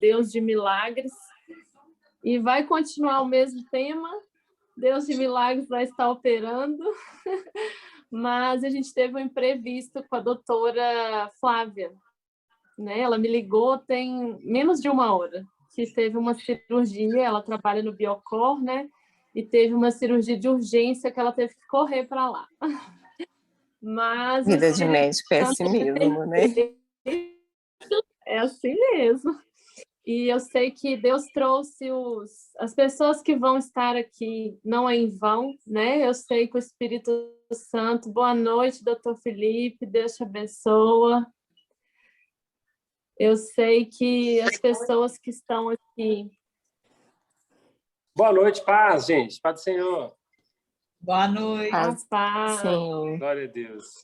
Deus de milagres, e vai continuar o mesmo tema. Deus de milagres vai estar operando, mas a gente teve um imprevisto com a doutora Flávia, né? Ela me ligou tem menos de uma hora, que teve uma cirurgia, ela trabalha no Biocor, né? E teve uma cirurgia de urgência que ela teve que correr para lá. Mas vida de médico é assim mesmo, né? É assim mesmo. E eu sei que Deus trouxe as pessoas que vão estar aqui, não é em vão, né? Eu sei que o Espírito Santo... Boa noite, doutor Felipe, Deus te abençoa. Eu sei que as pessoas que estão aqui... Boa noite, paz, gente. Paz do Senhor. Boa noite. Paz. Sim. Glória a Deus.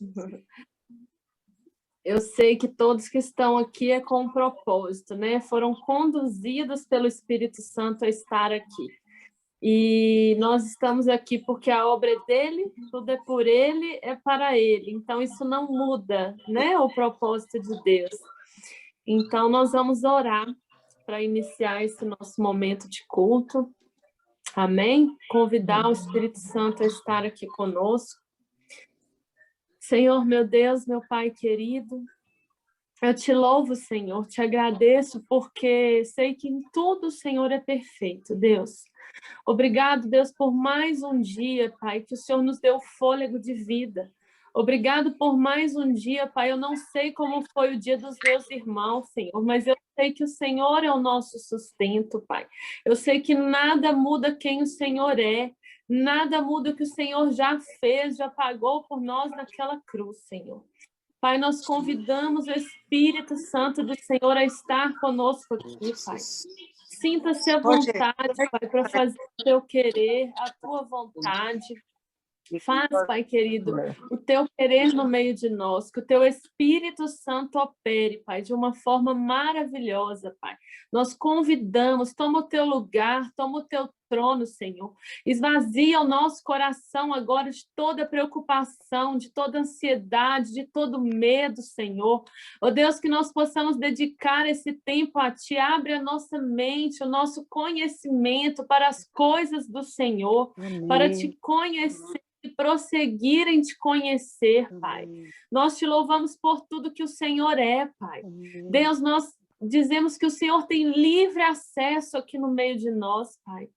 Eu sei que todos que estão aqui é com um propósito, né? Foram conduzidos pelo Espírito Santo a estar aqui. E nós estamos aqui porque a obra é dele, tudo é por ele, é para ele. Então, isso não muda, né? O propósito de Deus. Então, nós vamos orar para iniciar esse nosso momento de culto. Amém? Convidar o Espírito Santo a estar aqui conosco. Senhor, meu Deus, meu Pai querido, eu te louvo, Senhor, te agradeço, porque sei que em tudo o Senhor é perfeito, Deus. Obrigado, Deus, por mais um dia, Pai, que o Senhor nos deu fôlego de vida. Obrigado por mais um dia, Pai. Eu não sei como foi o dia dos meus irmãos, Senhor, mas eu sei que o Senhor é o nosso sustento, Pai. Eu sei que nada muda quem o Senhor é. Nada muda o que o Senhor já fez, já pagou por nós naquela cruz, Senhor. Pai, nós convidamos o Espírito Santo do Senhor a estar conosco aqui, Pai. Sinta-se à vontade, Pai, para fazer o teu querer, a tua vontade. Faz, Pai querido, o teu querer no meio de nós, que o teu Espírito Santo opere, Pai, de uma forma maravilhosa, Pai. Nós convidamos, toma o teu lugar, toma o teu trono, Senhor. Esvazia o nosso coração agora de toda preocupação, de toda ansiedade, de todo medo, Senhor. Ó Deus, que nós possamos dedicar esse tempo a Ti. Abre a nossa mente, o nosso conhecimento para as coisas do Senhor, para Te conhecer e prosseguir em Te conhecer, Pai. Nós Te louvamos por tudo que o Senhor é, Pai. Deus, nós dizemos que o Senhor tem livre acesso aqui no meio de nós, Pai.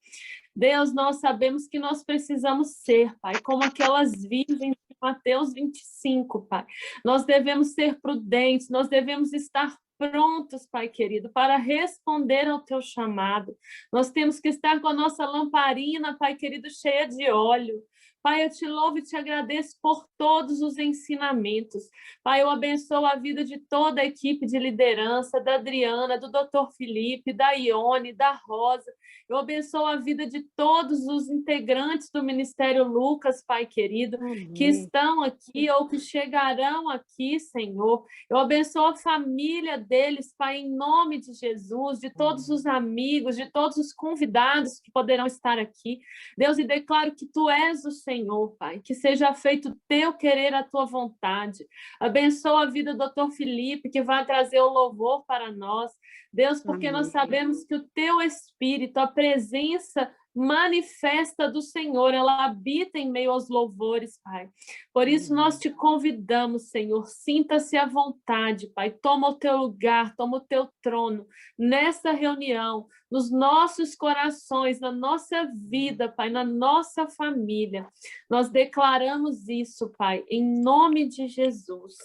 Deus, nós sabemos que nós precisamos ser, Pai, como aquelas virgens de Mateus 25, Pai. Nós devemos ser prudentes, nós devemos estar prontos, Pai querido, para responder ao Teu chamado. Nós temos que estar com a nossa lamparina, Pai querido, cheia de óleo. Pai, eu te louvo e te agradeço por todos os ensinamentos. Pai, eu abençoo a vida de toda a equipe de liderança, da Adriana, do Dr. Felipe, da Ione, da Rosa. Eu abençoo a vida de todos os integrantes do Ministério Lucas, Pai querido, que estão aqui ou que chegarão aqui, Senhor. Eu abençoo a família deles, Pai, em nome de Jesus, de todos os amigos, de todos os convidados que poderão estar aqui. Deus, e declaro que Tu és o Senhor, Pai, que seja feito o Teu querer, a Tua vontade. Abençoa a vida do Dr. Felipe, que vai trazer o louvor para nós. Deus, porque nós sabemos que o Teu Espírito, a presença manifesta do Senhor, ela habita em meio aos louvores, Pai. Por isso nós Te convidamos, Senhor, sinta-se à vontade, Pai. Toma o Teu lugar, toma o Teu trono nessa reunião, nos nossos corações, na nossa vida, Pai, na nossa família. Nós declaramos isso, Pai, em nome de Jesus.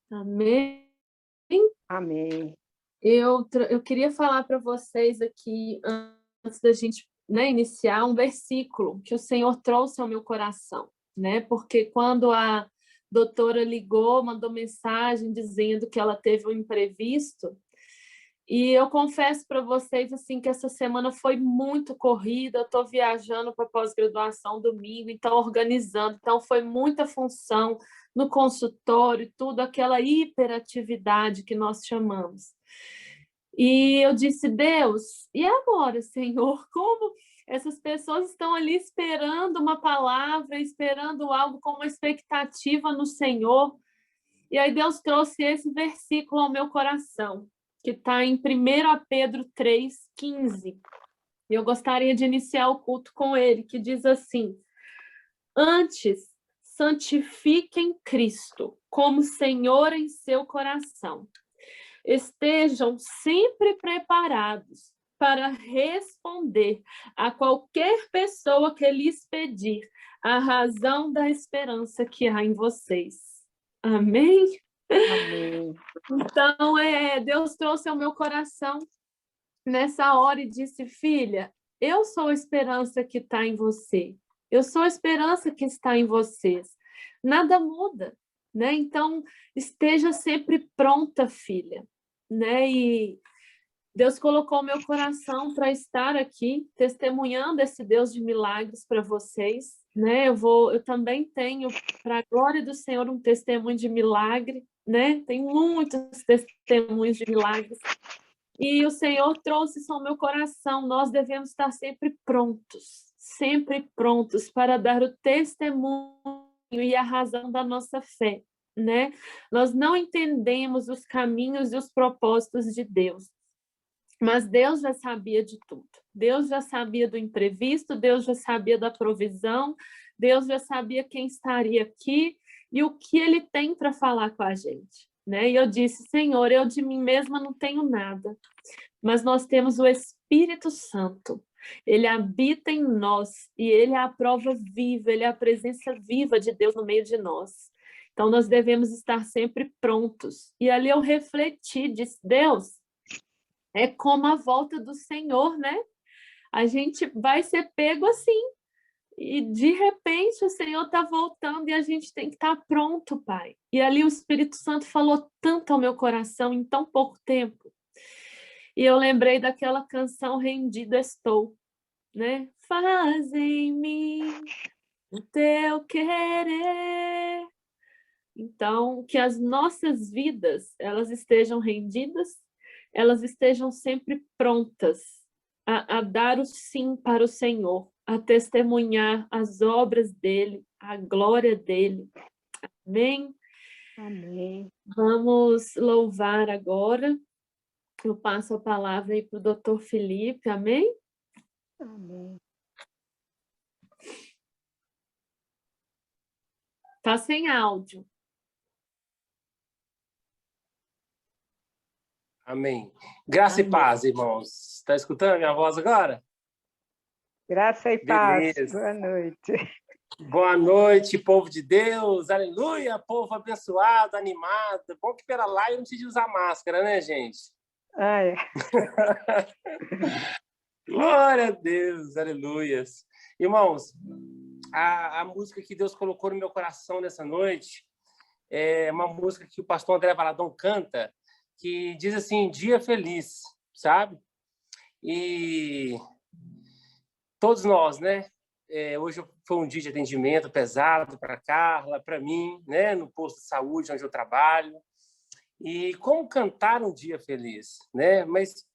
Amém. Amém. Eu queria falar para vocês aqui, antes da gente, né, iniciar, um versículo que o Senhor trouxe ao meu coração, né? Porque quando a doutora ligou, mandou mensagem dizendo que ela teve um imprevisto, e eu confesso para vocês assim que essa semana foi muito corrida. Eu estou viajando para pós-graduação domingo, então organizando, então foi muita função no consultório, tudo aquela hiperatividade que nós chamamos. E eu disse: Deus, e agora, Senhor? Como essas pessoas estão ali esperando uma palavra, esperando algo com uma expectativa no Senhor? E aí Deus trouxe esse versículo ao meu coração. que está em 1 Pedro 3,15. E eu gostaria de iniciar o culto com ele, que diz assim: antes, santifiquem Cristo como Senhor em seu coração. Estejam sempre preparados para responder a qualquer pessoa que lhes pedir a razão da esperança que há em vocês. Amém? Amém. Então, Deus trouxe ao meu coração nessa hora e disse: filha, eu sou a esperança que está em você. Eu sou a esperança que está em vocês. Nada muda, né? Então, esteja sempre pronta, filha, né? E Deus colocou o meu coração para estar aqui testemunhando esse Deus de milagres para vocês, né? Eu também tenho, para a glória do Senhor, um testemunho de milagre, né? Tem muitos testemunhos de milagres. E o Senhor trouxe isso ao meu coração. Nós devemos estar sempre prontos para dar o testemunho e a razão da nossa fé, né? Nós não entendemos os caminhos e os propósitos de Deus, mas Deus já sabia de tudo. Deus já sabia do imprevisto, Deus já sabia da provisão, Deus já sabia quem estaria aqui e o que Ele tem para falar com a gente, né? E eu disse: Senhor, eu de mim mesma não tenho nada, mas nós temos o Espírito Santo. Ele habita em nós e Ele é a prova viva, Ele é a presença viva de Deus no meio de nós. Então, nós devemos estar sempre prontos. E ali eu refleti, disse: Deus, é como a volta do Senhor, né? A gente vai ser pego assim. E, de repente, o Senhor está voltando e a gente tem que estar pronto, Pai. E ali o Espírito Santo falou tanto ao meu coração em tão pouco tempo. E eu lembrei daquela canção Rendido Estou, né? Faz em mim o teu querer. Então, que as nossas vidas, elas estejam rendidas, elas estejam sempre prontas a dar o sim para o Senhor, a testemunhar as obras dele, a glória dele. Amém? Amém. Vamos louvar agora. Eu passo a palavra aí para o doutor Felipe. Amém? Amém. Está sem áudio. Amém. Graça Amém. e paz, irmãos. Está escutando a minha voz agora? Graça e paz. Beleza. Boa noite. Boa noite, povo de Deus. Aleluia, povo abençoado, animado. Bom que pela live não precisa usar máscara, né, gente? Ah, é. Glória a Deus, aleluias. Irmãos, a música que Deus colocou no meu coração nessa noite é uma música que o pastor André Valadão canta, que diz assim: dia feliz, sabe? E todos nós, né? Hoje foi um dia de atendimento pesado para a Carla, para mim, né? No posto de saúde onde eu trabalho. E como cantar um dia feliz, né? Mas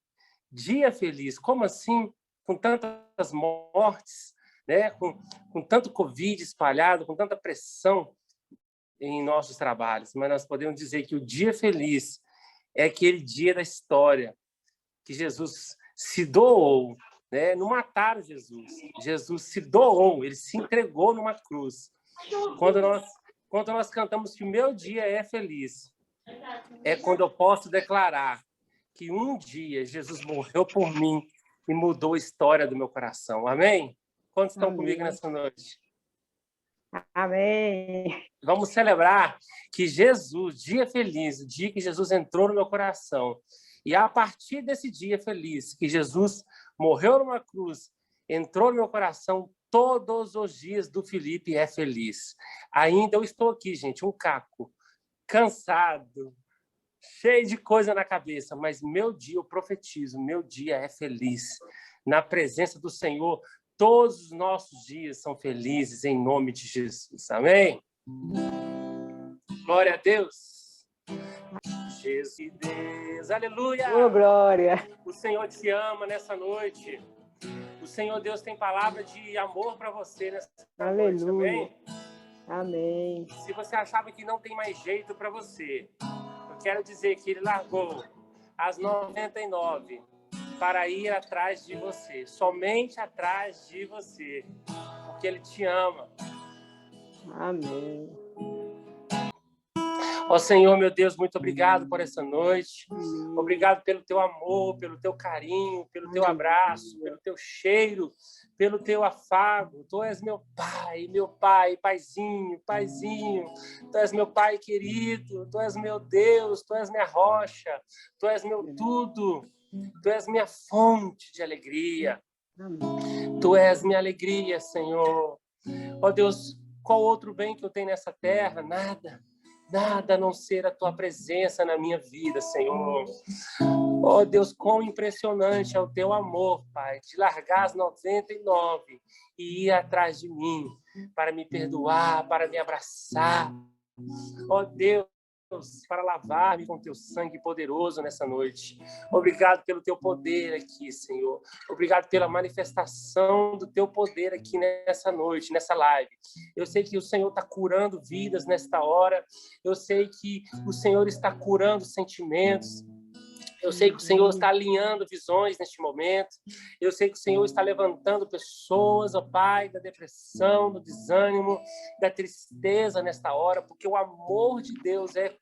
dia feliz, como assim? Com tantas mortes, né? Com tanto Covid espalhado, com tanta pressão em nossos trabalhos. Mas nós podemos dizer que o dia feliz é aquele dia da história que Jesus se doou, né? Não mataram Jesus. Jesus se doou, ele se entregou numa cruz. Quando nós cantamos que o meu dia é feliz, é quando eu posso declarar que um dia Jesus morreu por mim e mudou a história do meu coração. Amém? Quantos estão comigo nessa noite? Amém. Vamos celebrar que Jesus, dia feliz, o dia que Jesus entrou no meu coração. E a partir desse dia feliz, que Jesus morreu numa cruz, entrou no meu coração, todos os dias do Felipe é feliz. Ainda eu estou aqui, gente, um caco, cansado, cheio de coisa na cabeça, mas meu dia, eu profetizo, meu dia é feliz. Na presença do Senhor, todos os nossos dias são felizes em nome de Jesus. Amém? Glória a Deus. Jesus, Deus, aleluia. Oh, glória. O Senhor te ama nessa noite. O Senhor Deus tem palavra de amor para você nessa noite. Amém? Amém. Se você achava que não tem mais jeito para você, eu quero dizer que Ele largou as 99 para ir atrás de você, somente atrás de você, porque Ele te ama. Amém. Ó Senhor, meu Deus, muito obrigado por essa noite. Obrigado pelo teu amor, pelo teu carinho, pelo teu abraço, pelo teu cheiro, pelo teu afago. Tu és meu pai, paizinho, paizinho. Tu és meu pai querido, tu és meu Deus, tu és minha rocha, tu és meu tudo, tu és minha fonte de alegria. Tu és minha alegria, Senhor. Ó Deus, qual outro bem que eu tenho nessa terra? Nada. Nada a não ser a tua presença na minha vida, Senhor. Oh, Deus, quão impressionante é o teu amor, Pai, de largar as 99 e ir atrás de mim, para me perdoar, para me abraçar. Oh, Deus, para lavar-me com teu sangue poderoso nessa noite. Obrigado pelo teu poder aqui, Senhor. Obrigado pela manifestação do teu poder aqui nessa noite, nessa live. Eu sei que o Senhor está curando vidas nesta hora. Eu sei que o Senhor está curando sentimentos. Eu sei que o Senhor está alinhando visões neste momento. Eu sei que o Senhor está levantando pessoas, ó Pai, da depressão, do desânimo, da tristeza nesta hora, porque o amor de Deus é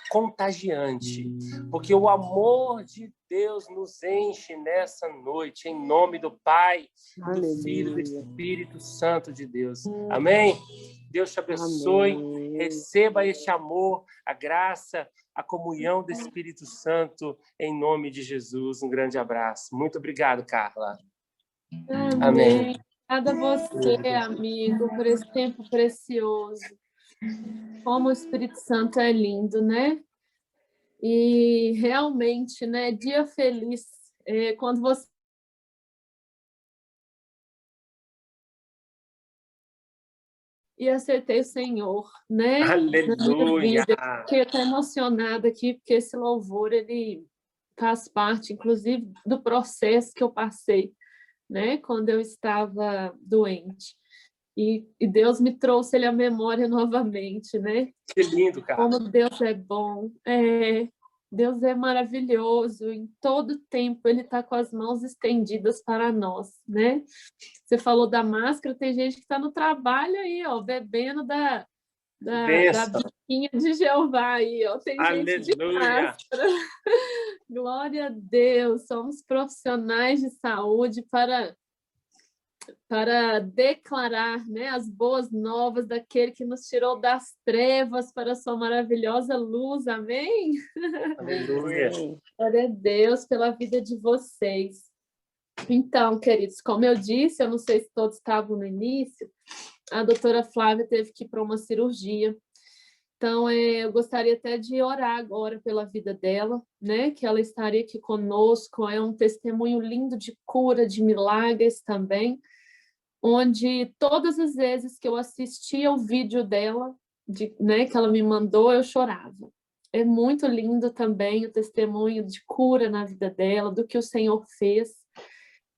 contagiante, porque o amor de Deus nos enche nessa noite, em nome do Pai, do Filho e do Espírito Santo de Deus. Amém? Deus te abençoe, receba este amor, a graça, a comunhão do Espírito Santo, em nome de Jesus. Um grande abraço. Muito obrigado, Carla. Amém. Obrigada a você, amigo, por esse tempo precioso. Como o Espírito Santo é lindo, né? E realmente, né? Dia feliz, quando você... E acertei o Senhor, né? Aleluia! Fiquei até emocionada aqui, porque esse louvor, ele faz parte, inclusive, do processo que eu passei, né? Quando eu estava doente. E Deus me trouxe ele à memória novamente, né? Que lindo, cara. Como Deus é bom. Deus é maravilhoso. Em todo tempo, Ele está com as mãos estendidas para nós, né? Você falou da máscara, tem gente que está no trabalho aí, ó, bebendo da biquinha de Jeová aí, ó. Tem gente de máscara. Glória a Deus. Somos profissionais de saúde para declarar, né, as boas novas daquele que nos tirou das trevas para a sua maravilhosa luz. Amém? Aleluia. Glória a Deus pela vida de vocês. Então, queridos, como eu disse, eu não sei se todos estavam no início, a doutora Flávia teve que ir para uma cirurgia. Então, eu gostaria até de orar agora pela vida dela, né? Que ela estaria aqui conosco. É um testemunho lindo de cura, de milagres também, onde todas as vezes que eu assistia o vídeo dela, né, que ela me mandou, eu chorava. É muito lindo também o testemunho de cura na vida dela, do que o Senhor fez.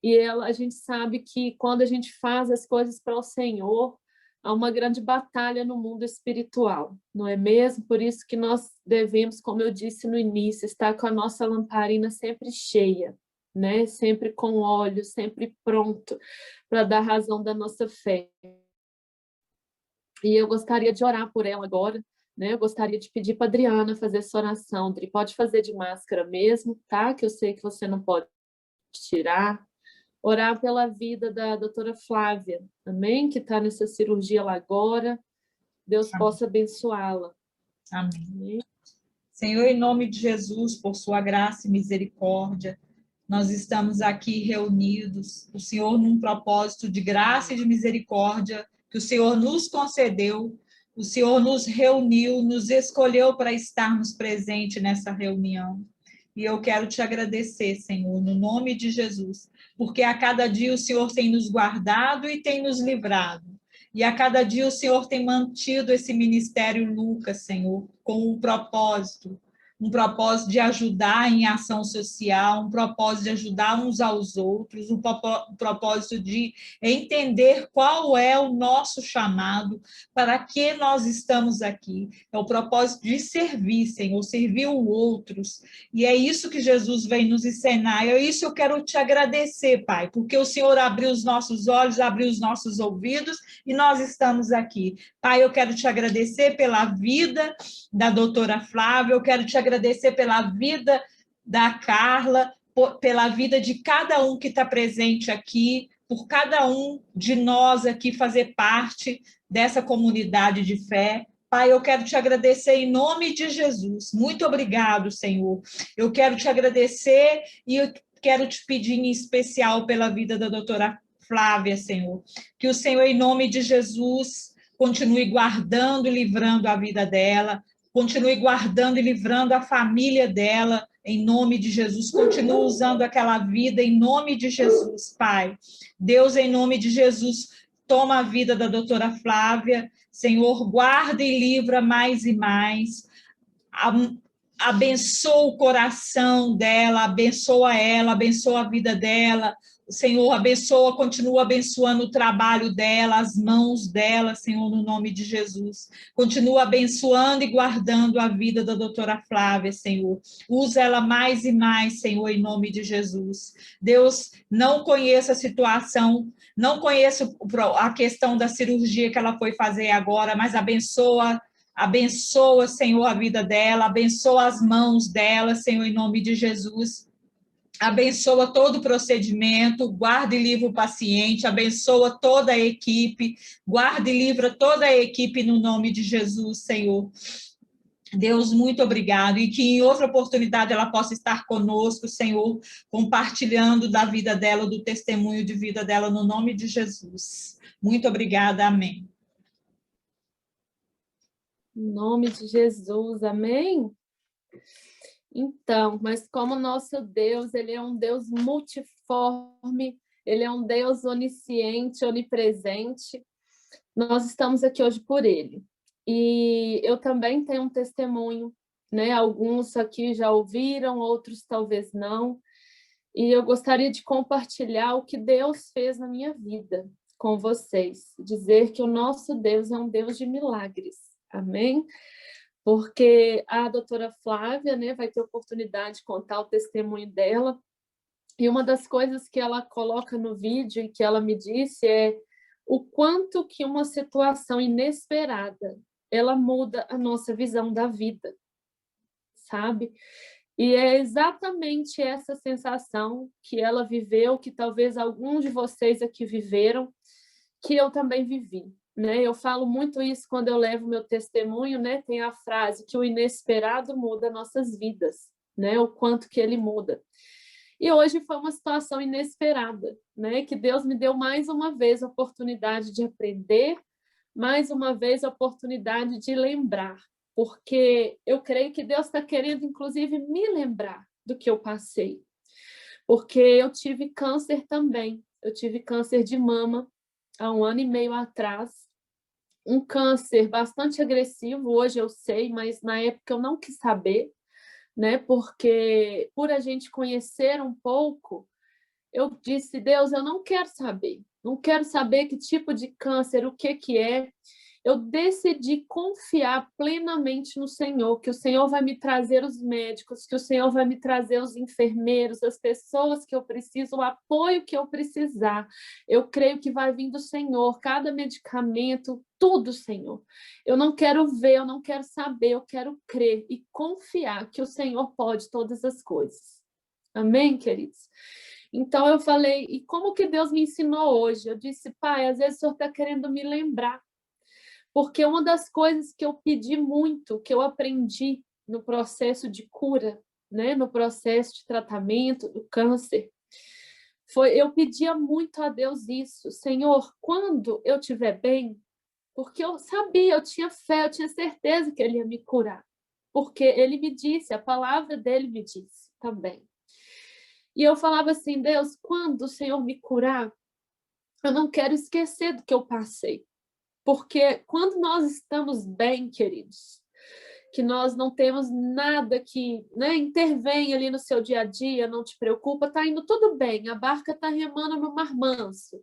E a gente sabe que quando a gente faz as coisas para o Senhor, há uma grande batalha no mundo espiritual, não é mesmo? Por isso que nós devemos, como eu disse no início, estar com a nossa lamparina sempre cheia, né? Sempre com óleo, sempre pronto para dar razão da nossa fé. E eu gostaria de orar por ela agora, né? Eu gostaria de pedir para a Adriana fazer essa oração. Adri, pode fazer de máscara mesmo, tá? Que eu sei que você não pode tirar. Orar pela vida da doutora Flávia, amém? Que está nessa cirurgia lá agora. Deus possa abençoá-la. Amém. Senhor, em nome de Jesus, por sua graça e misericórdia, nós estamos aqui reunidos, o Senhor num propósito de graça e de misericórdia que o Senhor nos concedeu, o Senhor nos reuniu, nos escolheu para estarmos presentes nessa reunião. E eu quero te agradecer, Senhor, no nome de Jesus, porque a cada dia o Senhor tem nos guardado e tem nos livrado. E a cada dia o Senhor tem mantido esse ministério Lucas, Senhor, com um propósito um propósito de ajudar em ação social, um propósito de ajudar uns aos outros, um propósito de entender qual é o nosso chamado, para que nós estamos aqui. É o propósito de servir, Senhor, servir os outros. E é isso que Jesus vem nos ensinar. É isso que eu quero te agradecer, Pai, porque o Senhor abriu os nossos olhos, abriu os nossos ouvidos e nós estamos aqui. Pai, eu quero te agradecer pela vida da doutora Flávia, eu quero te agradecer pela vida da Carla, pela vida de cada um que está presente aqui, por cada um de nós aqui fazer parte dessa comunidade de fé. Pai, eu quero te agradecer em nome de Jesus. Muito obrigado, Senhor. Eu quero te agradecer e eu quero te pedir em especial pela vida da doutora Flávia, Senhor. Que o Senhor, em nome de Jesus, continue guardando e livrando a vida dela, continue guardando e livrando a família dela, em nome de Jesus. Continue usando aquela vida em nome de Jesus, Pai. Deus, em nome de Jesus, toma a vida da doutora Flávia, Senhor, guarda e livra mais e mais, abençoa o coração dela, abençoa ela, abençoa a vida dela, Senhor, abençoa, continua abençoando o trabalho dela, as mãos dela, Senhor, no nome de Jesus. Continua abençoando e guardando a vida da doutora Flávia, Senhor. Usa ela mais e mais, Senhor, em nome de Jesus. Deus, não conheça a situação, não conheço a questão da cirurgia que ela foi fazer agora, mas abençoa, Senhor, a vida dela, abençoa as mãos dela, Senhor, em nome de Jesus. Abençoa todo o procedimento, guarda e livra o paciente, abençoa toda a equipe, guarda e livra toda a equipe no nome de Jesus, Senhor. Deus, muito obrigado, e que em outra oportunidade ela possa estar conosco, Senhor, compartilhando da vida dela, do testemunho de vida dela, no nome de Jesus. Muito obrigada, amém. Em nome de Jesus, amém? Então, mas como nosso Deus, ele é um Deus multiforme, ele é um Deus onisciente, onipresente, nós estamos aqui hoje por ele. E eu também tenho um testemunho, né? Alguns aqui já ouviram, outros talvez não, e eu gostaria de compartilhar o que Deus fez na minha vida com vocês, dizer que o nosso Deus é um Deus de milagres, amém? Porque a doutora Flávia, né, vai ter oportunidade de contar o testemunho dela, e uma das coisas que ela coloca no vídeo e que ela me disse é o quanto que uma situação inesperada, ela muda a nossa visão da vida, sabe? E é exatamente essa sensação que ela viveu, que talvez alguns de vocês aqui viveram, que eu também vivi. Né? Eu falo muito isso quando eu levo meu testemunho, né? Tem a frase que o inesperado muda nossas vidas, né? O quanto que ele muda. E hoje foi uma situação inesperada, né? Que Deus me deu mais uma vez a oportunidade de aprender, mais uma vez a oportunidade de lembrar, porque eu creio que Deus está querendo, inclusive, me lembrar do que eu passei, porque eu tive câncer também, eu tive câncer de mama há 1 ano e meio atrás, um câncer bastante agressivo, hoje eu sei, mas na época eu não quis saber, né? Porque por a gente conhecer um pouco, eu disse, Deus, eu não quero saber que tipo de câncer, o que é. Eu decidi confiar plenamente no Senhor, que o Senhor vai me trazer os médicos, que o Senhor vai me trazer os enfermeiros, as pessoas que eu preciso, o apoio que eu precisar. Eu creio que vai vir do Senhor, cada medicamento, tudo, Senhor. Eu não quero ver, eu não quero saber, eu quero crer e confiar que o Senhor pode todas as coisas. Amém, queridos? Então eu falei, e como que Deus me ensinou hoje? Eu disse, Pai, às vezes o Senhor está querendo me lembrar, porque uma das coisas que eu pedi muito, que eu aprendi no processo de cura, né, no processo de tratamento do câncer, eu pedia muito a Deus isso, Senhor, quando eu estiver bem, porque eu sabia, eu tinha fé, eu tinha certeza que Ele ia me curar, porque Ele me disse, a palavra dele me disse também. E eu falava assim, Deus, quando o Senhor me curar, eu não quero esquecer do que eu passei. Porque quando nós estamos bem, queridos, que nós não temos nada que, né, intervém ali no seu dia a dia, não te preocupa, está indo tudo bem, a barca está remando no mar manso,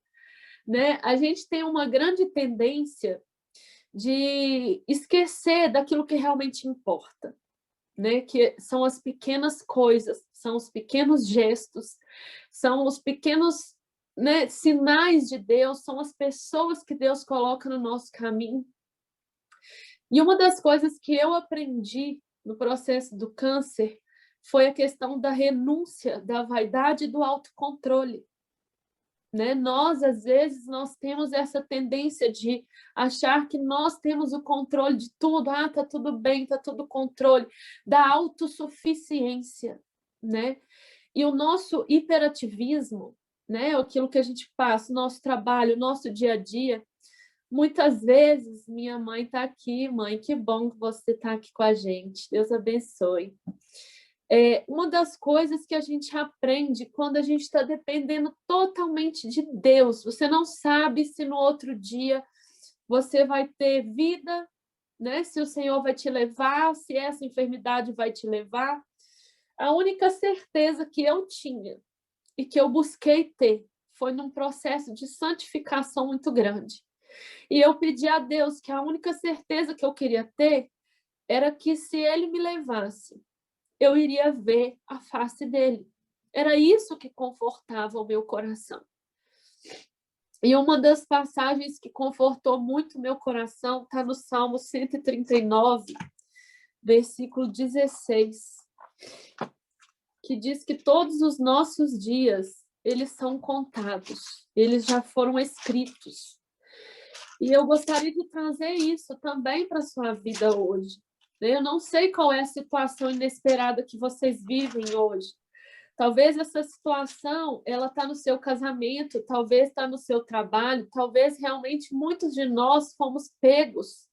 né? A gente tem uma grande tendência de esquecer daquilo que realmente importa, né? Que são as pequenas coisas, são os pequenos gestos, são os pequenos, né, sinais de Deus, são as pessoas que Deus coloca no nosso caminho. E uma das coisas que eu aprendi no processo do câncer foi a questão da renúncia, da vaidade e do autocontrole. Né? Nós, às vezes, nós temos essa tendência de achar que nós temos o controle de tudo. Ah, tá tudo bem, tá tudo controle. Da autossuficiência, né? E o nosso hiperativismo, né? Aquilo que a gente passa, o nosso trabalho, o nosso dia a dia. Muitas vezes, minha mãe está aqui, mãe, que bom que você está aqui com a gente. Deus abençoe. Uma das coisas que a gente aprende quando a gente está dependendo totalmente de Deus. Você não sabe se no outro dia você vai ter vida, né? Se o Senhor vai te levar, se essa enfermidade vai te levar. A única certeza que eu tinha e que eu busquei ter foi num processo de santificação muito grande. E eu pedi a Deus que a única certeza que eu queria ter era que se Ele me levasse, eu iria ver a face dele. Era isso que confortava o meu coração. E uma das passagens que confortou muito o meu coração está no Salmo 139, versículo 16, que diz que todos os nossos dias, eles são contados, eles já foram escritos. E eu gostaria de trazer isso também para a sua vida hoje. Eu não sei qual é a situação inesperada que vocês vivem hoje. Talvez essa situação ela está no seu casamento, talvez está no seu trabalho, talvez realmente muitos de nós fomos pegos.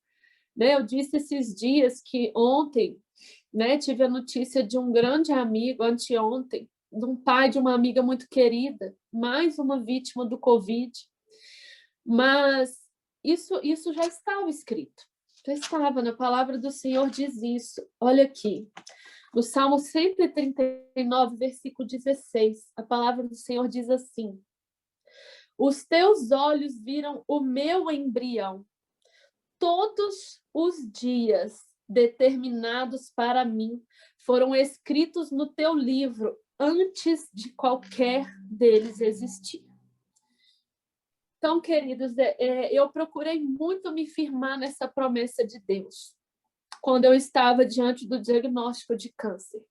Né? Eu disse esses dias que ontem, né, tive a notícia de um grande amigo, anteontem, de um pai de uma amiga muito querida, mais uma vítima do Covid. Mas isso já estava escrito. Já estava, na palavra do Senhor diz isso. Olha aqui, no Salmo 139, versículo 16, a palavra do Senhor diz assim: os teus olhos viram o meu embrião, todos os dias determinados para mim foram escritos no teu livro antes de qualquer deles existir. Então, queridos, eu procurei muito me firmar nessa promessa de Deus. Quando eu estava diante do diagnóstico de câncer,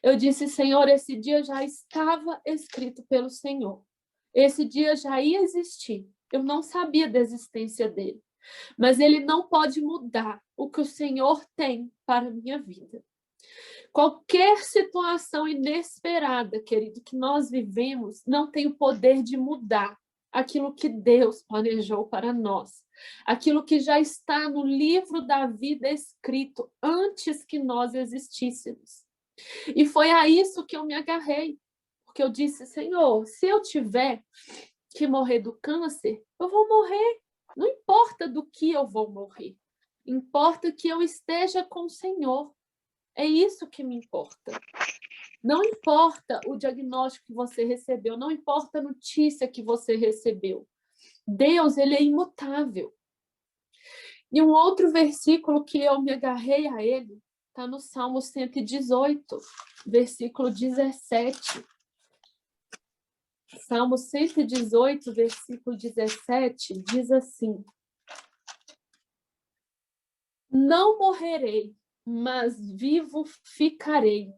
eu disse, Senhor, esse dia já estava escrito pelo Senhor. Esse dia já ia existir. Eu não sabia da existência dele. Mas ele não pode mudar o que o Senhor tem para a minha vida. Qualquer situação inesperada, querido, que nós vivemos, não tem o poder de mudar aquilo que Deus planejou para nós, aquilo que já está no livro da vida escrito antes que nós existíssemos. E foi a isso que eu me agarrei, porque eu disse, Senhor, se eu tiver que morrer do câncer, eu vou morrer. Não importa do que eu vou morrer, importa que eu esteja com o Senhor. É isso que me importa. Não importa o diagnóstico que você recebeu, não importa a notícia que você recebeu. Deus, ele é imutável. E um outro versículo que eu me agarrei a ele está no Salmo 118, versículo 17. Salmo 118, versículo 17, diz assim: não morrerei, mas vivo ficarei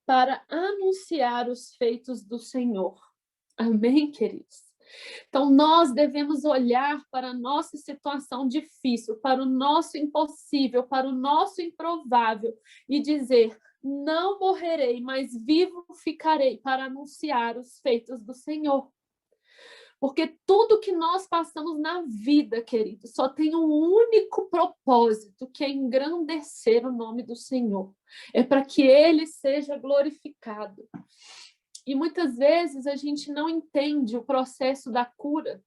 para anunciar os feitos do Senhor. Amém, queridos? Então, nós devemos olhar para a nossa situação difícil, para o nosso impossível, para o nosso improvável e dizer, não morrerei, mas vivo ficarei para anunciar os feitos do Senhor. Porque tudo que nós passamos na vida, querido, só tem um único propósito, que é engrandecer o nome do Senhor. É para que Ele seja glorificado. E muitas vezes a gente não entende o processo da cura,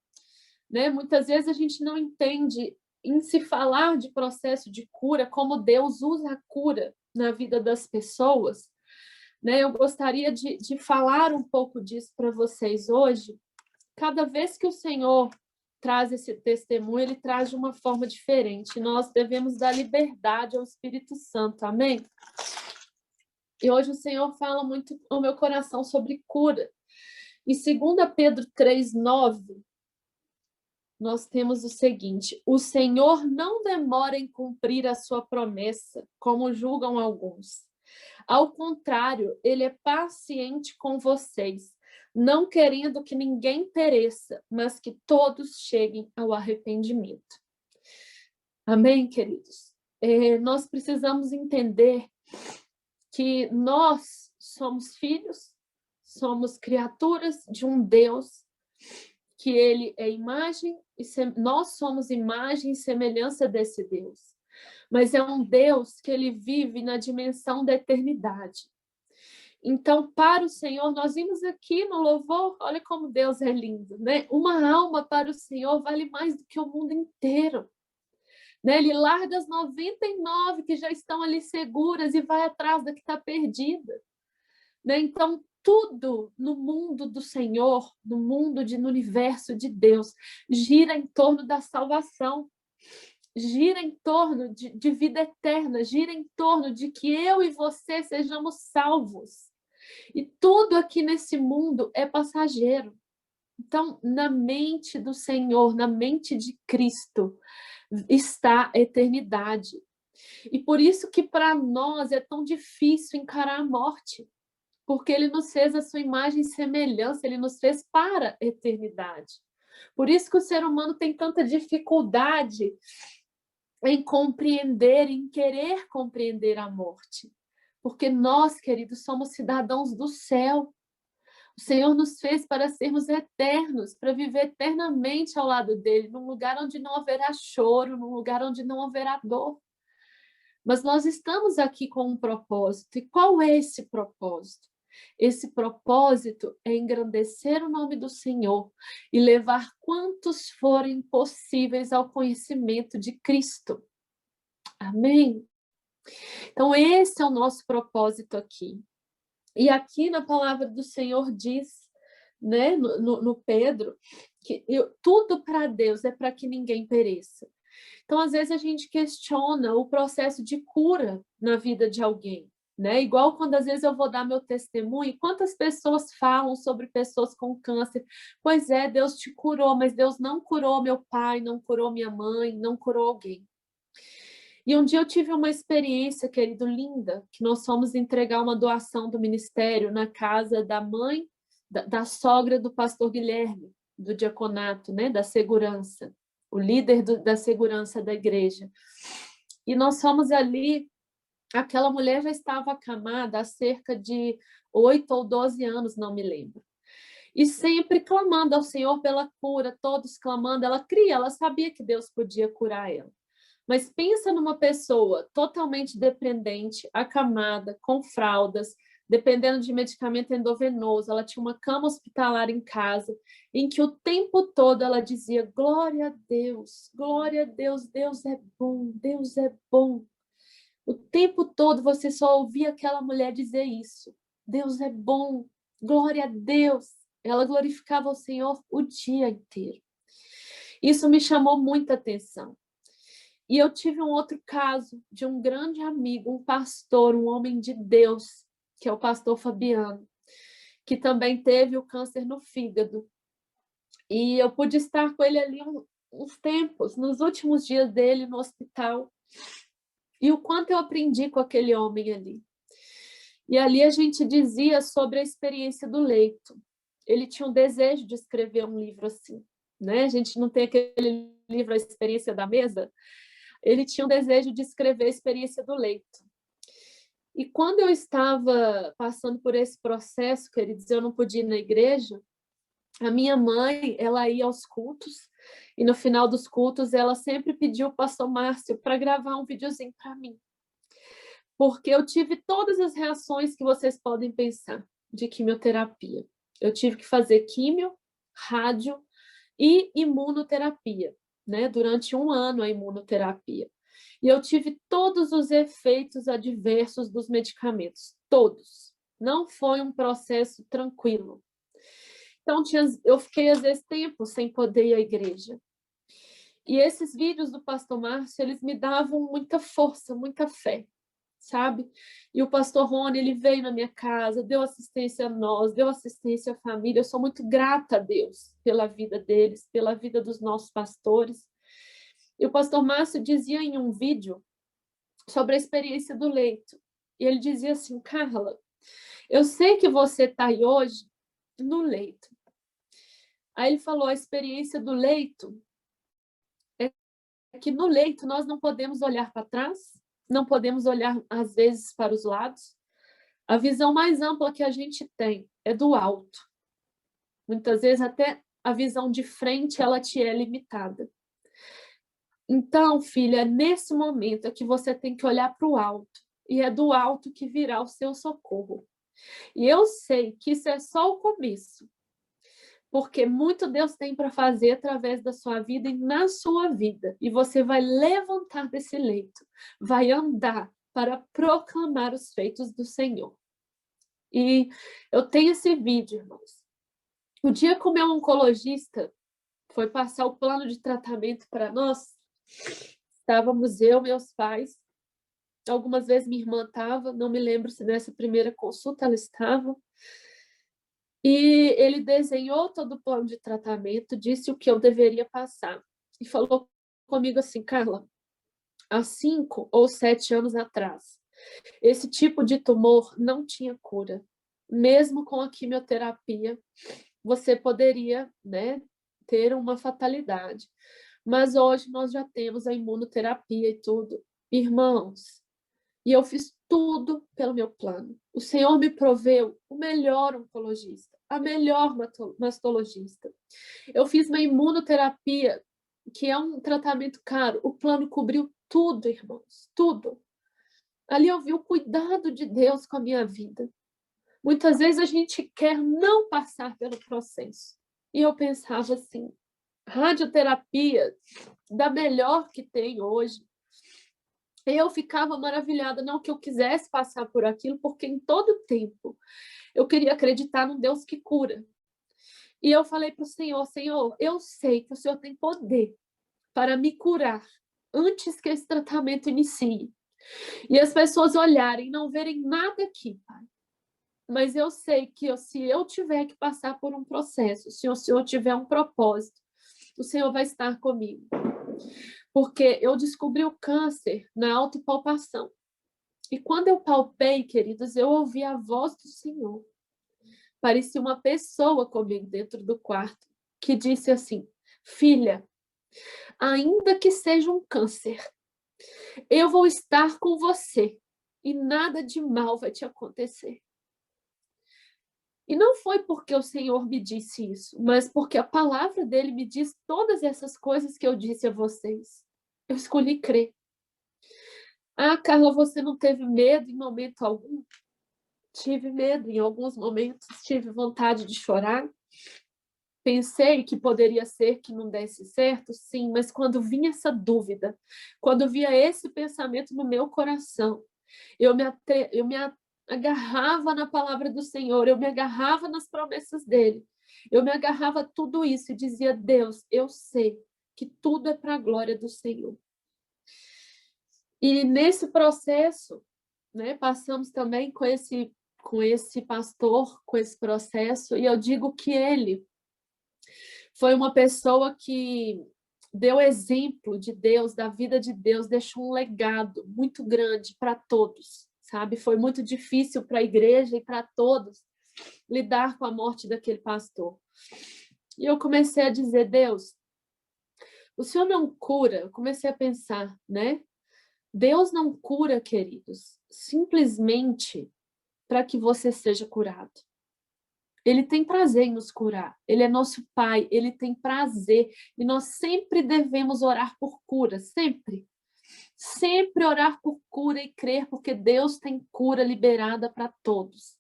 né? Muitas vezes a gente não entende em se falar de processo de cura, como Deus usa a cura na vida das pessoas, né? Eu gostaria de falar um pouco disso para vocês hoje. Cada vez que o Senhor traz esse testemunho, ele traz de uma forma diferente. Nós devemos dar liberdade ao Espírito Santo, amém? E hoje o Senhor fala muito no meu coração sobre cura. Em 2 Pedro 3:9, nós temos o seguinte: o Senhor não demora em cumprir a sua promessa, como julgam alguns. Ao contrário, ele é paciente com vocês, não querendo que ninguém pereça, mas que todos cheguem ao arrependimento. Amém, queridos? Nós precisamos entender que nós somos filhos, somos criaturas de um Deus, que ele é imagem, nós somos imagem e semelhança desse Deus. Mas é um Deus que ele vive na dimensão da eternidade. Então, para o Senhor, nós vimos aqui no louvor, olha como Deus é lindo, né? Uma alma para o Senhor vale mais do que o mundo inteiro. Né? Ele larga as 99 que já estão ali seguras e vai atrás da que está perdida. Né? Então, tudo no mundo do Senhor, no universo de Deus, gira em torno da salvação, gira em torno de vida eterna, gira em torno de que eu e você sejamos salvos. E tudo aqui nesse mundo é passageiro. Então, na mente do Senhor, na mente de Cristo, está a eternidade. E por isso que para nós é tão difícil encarar a morte, porque ele nos fez a sua imagem e semelhança, ele nos fez para a eternidade. Por isso que o ser humano tem tanta dificuldade em compreender, em querer compreender a morte. Porque nós, queridos, somos cidadãos do céu. O Senhor nos fez para sermos eternos, para viver eternamente ao lado dele, num lugar onde não haverá choro, num lugar onde não haverá dor. Mas nós estamos aqui com um propósito. E qual é esse propósito? Esse propósito é engrandecer o nome do Senhor e levar quantos forem possíveis ao conhecimento de Cristo. Amém? Então, esse é o nosso propósito aqui. E aqui na palavra do Senhor diz, né, no Pedro, que tudo para Deus é para que ninguém pereça. Então, às vezes, a gente questiona o processo de cura na vida de alguém. Né? Igual quando às vezes eu vou dar meu testemunho, quantas pessoas falam sobre pessoas com câncer? Pois é, Deus te curou, mas Deus não curou meu pai, não curou minha mãe, não curou alguém. E um dia eu tive uma experiência, querido, linda, que nós fomos entregar uma doação do ministério na casa da mãe, da sogra do pastor Guilherme, do diaconato, né? Da segurança, o líder da segurança da igreja. E nós fomos ali. Aquela mulher já estava acamada há cerca de 8 ou 12 anos, não me lembro. E sempre clamando ao Senhor pela cura, todos clamando. Ela sabia que Deus podia curar ela. Mas pensa numa pessoa totalmente dependente, acamada, com fraldas, dependendo de medicamento endovenoso. Ela tinha uma cama hospitalar em casa, em que o tempo todo ela dizia: glória a Deus, Deus é bom, Deus é bom. O tempo todo você só ouvia aquela mulher dizer isso. Deus é bom, glória a Deus. Ela glorificava o Senhor o dia inteiro. Isso me chamou muita atenção. E eu tive um outro caso de um grande amigo, um pastor, um homem de Deus, que é o pastor Fabiano, que também teve o câncer no fígado. E eu pude estar com ele ali uns tempos, nos últimos dias dele no hospital. E o quanto eu aprendi com aquele homem ali. E ali a gente dizia sobre a experiência do leito. Ele tinha um desejo de escrever um livro assim, né? A gente não tem aquele livro A Experiência da Mesa. Ele tinha um desejo de escrever a experiência do leito. E quando eu estava passando por esse processo, queridos, eu não podia ir na igreja, a minha mãe, ela ia aos cultos, e no final dos cultos ela sempre pediu o pastor Márcio para gravar um videozinho para mim. Porque eu tive todas as reações que vocês podem pensar de quimioterapia. Eu tive que fazer químio, rádio e imunoterapia. né, durante 1 ano a imunoterapia. E eu tive todos os efeitos adversos dos medicamentos, todos. Não foi um processo tranquilo. Então, eu fiquei, às vezes, tempo sem poder ir à igreja. E esses vídeos do pastor Márcio, eles me davam muita força, muita fé, sabe? E o pastor Rony, ele veio na minha casa, deu assistência a nós, deu assistência à família. Eu sou muito grata a Deus pela vida deles, pela vida dos nossos pastores. E o pastor Márcio dizia em um vídeo sobre a experiência do leito. E ele dizia assim: Carla, eu sei que você está aí hoje no leito. Aí ele falou: a experiência do leito é que no leito nós não podemos olhar para trás, não podemos olhar, às vezes, para os lados. A visão mais ampla que a gente tem é do alto. Muitas vezes até a visão de frente ela te é limitada. Então, filha, nesse momento é que você tem que olhar para o alto. E é do alto que virá o seu socorro. E eu sei que isso é só o começo. Porque muito Deus tem para fazer através da sua vida e na sua vida. E você vai levantar desse leito, vai andar para proclamar os feitos do Senhor. E eu tenho esse vídeo, irmãos. O dia que o meu oncologista foi passar o plano de tratamento para nós, estávamos eu, meus pais, algumas vezes minha irmã estava, não me lembro se nessa primeira consulta ela estava. E ele desenhou todo o plano de tratamento, disse o que eu deveria passar. E falou comigo assim: Carla, há 5 ou 7 anos atrás, esse tipo de tumor não tinha cura. Mesmo com a quimioterapia, você poderia, né, ter uma fatalidade. Mas hoje nós já temos a imunoterapia e tudo. Irmãos, e eu fiz tudo pelo meu plano. O Senhor me proveu o melhor oncologista, a melhor mastologista. Eu fiz uma imunoterapia, que é um tratamento caro. O plano cobriu tudo, irmãos, tudo. Ali eu vi o cuidado de Deus com a minha vida. Muitas vezes a gente quer não passar pelo processo. E eu pensava assim, radioterapia, da melhor que tem hoje, eu ficava maravilhada, não que eu quisesse passar por aquilo, porque em todo tempo eu queria acreditar num Deus que cura. E eu falei para o Senhor: Senhor, eu sei que o Senhor tem poder para me curar antes que esse tratamento inicie. E as pessoas olharem e não verem nada aqui, Pai. Mas eu sei que se eu tiver que passar por um processo, se o Senhor tiver um propósito, o Senhor vai estar comigo. Porque eu descobri o câncer na autopalpação. E quando eu palpei, queridos, eu ouvi a voz do Senhor. Parecia uma pessoa comigo dentro do quarto, que disse assim: filha, ainda que seja um câncer, eu vou estar com você e nada de mal vai te acontecer. E não foi porque o Senhor me disse isso, mas porque a palavra dele me diz todas essas coisas que eu disse a vocês. Eu escolhi crer. Ah, Carla, você não teve medo em momento algum? Tive medo em alguns momentos, tive vontade de chorar. Pensei que poderia ser que não desse certo, sim, mas quando vinha essa dúvida, quando via esse pensamento no meu coração, eu me agarrava na palavra do Senhor, eu me agarrava nas promessas dele, eu me agarrava a tudo isso e dizia: Deus, eu sei que tudo é para a glória do Senhor. E nesse processo, né, passamos também com esse pastor, com esse processo, e eu digo que ele foi uma pessoa que deu exemplo de Deus, da vida de Deus, deixou um legado muito grande para todos, sabe? Foi muito difícil para a igreja e para todos lidar com a morte daquele pastor. E eu comecei a dizer: Deus, o Senhor não cura? Eu comecei a pensar, né? Deus não cura, queridos, simplesmente para que você seja curado. Ele tem prazer em nos curar. Ele é nosso Pai, ele tem prazer. E nós sempre devemos orar por cura, sempre. Sempre orar por cura e crer, porque Deus tem cura liberada para todos.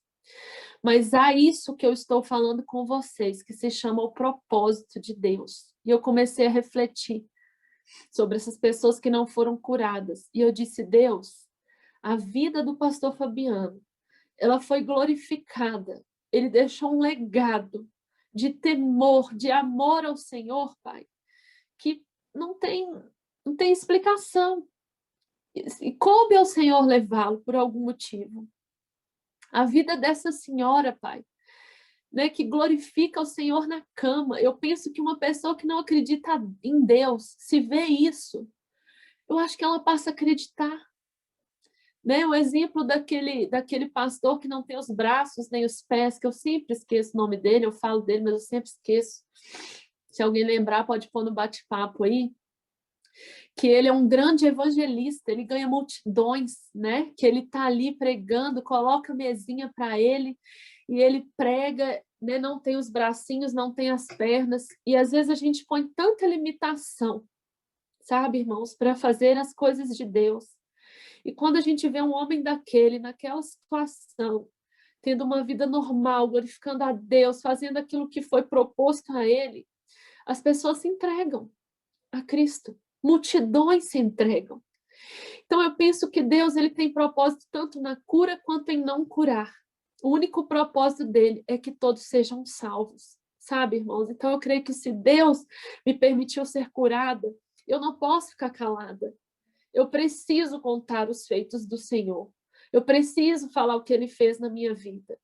Mas há isso que eu estou falando com vocês, que se chama o propósito de Deus. E eu comecei a refletir. sobre essas pessoas que não foram curadas. E eu disse, Deus, a vida do pastor Fabiano, ela foi glorificada. Ele deixou um legado de temor, de amor ao Senhor, Pai, que não tem explicação. E coube ao Senhor levá-lo por algum motivo. A vida dessa senhora, Pai, né, que glorifica o Senhor na cama. Eu penso que uma pessoa que não acredita em Deus, se vê isso, eu acho que ela passa a acreditar. Né? O exemplo daquele pastor que não tem os braços nem os pés, que eu sempre esqueço o nome dele, eu falo dele, mas eu sempre esqueço. Se alguém lembrar, pode pôr no bate-papo aí. Que ele é um grande evangelista, ele ganha multidões, né? Que ele está ali pregando, coloca a mesinha para ele, e ele prega, né? Não tem os bracinhos, não tem as pernas, e às vezes a gente põe tanta limitação, sabe, irmãos, para fazer as coisas de Deus. E quando a gente vê um homem daquele, naquela situação, tendo uma vida normal, glorificando a Deus, fazendo aquilo que foi proposto a ele, as pessoas se entregam a Cristo. Multidões se entregam. Então eu penso que Deus ele tem propósito tanto na cura quanto em não curar. O único propósito dele é que todos sejam salvos, sabe, irmãos? Então eu creio que se Deus me permitiu ser curada, eu não posso ficar calada. Eu preciso contar os feitos do Senhor. Eu preciso falar o que ele fez na minha vida.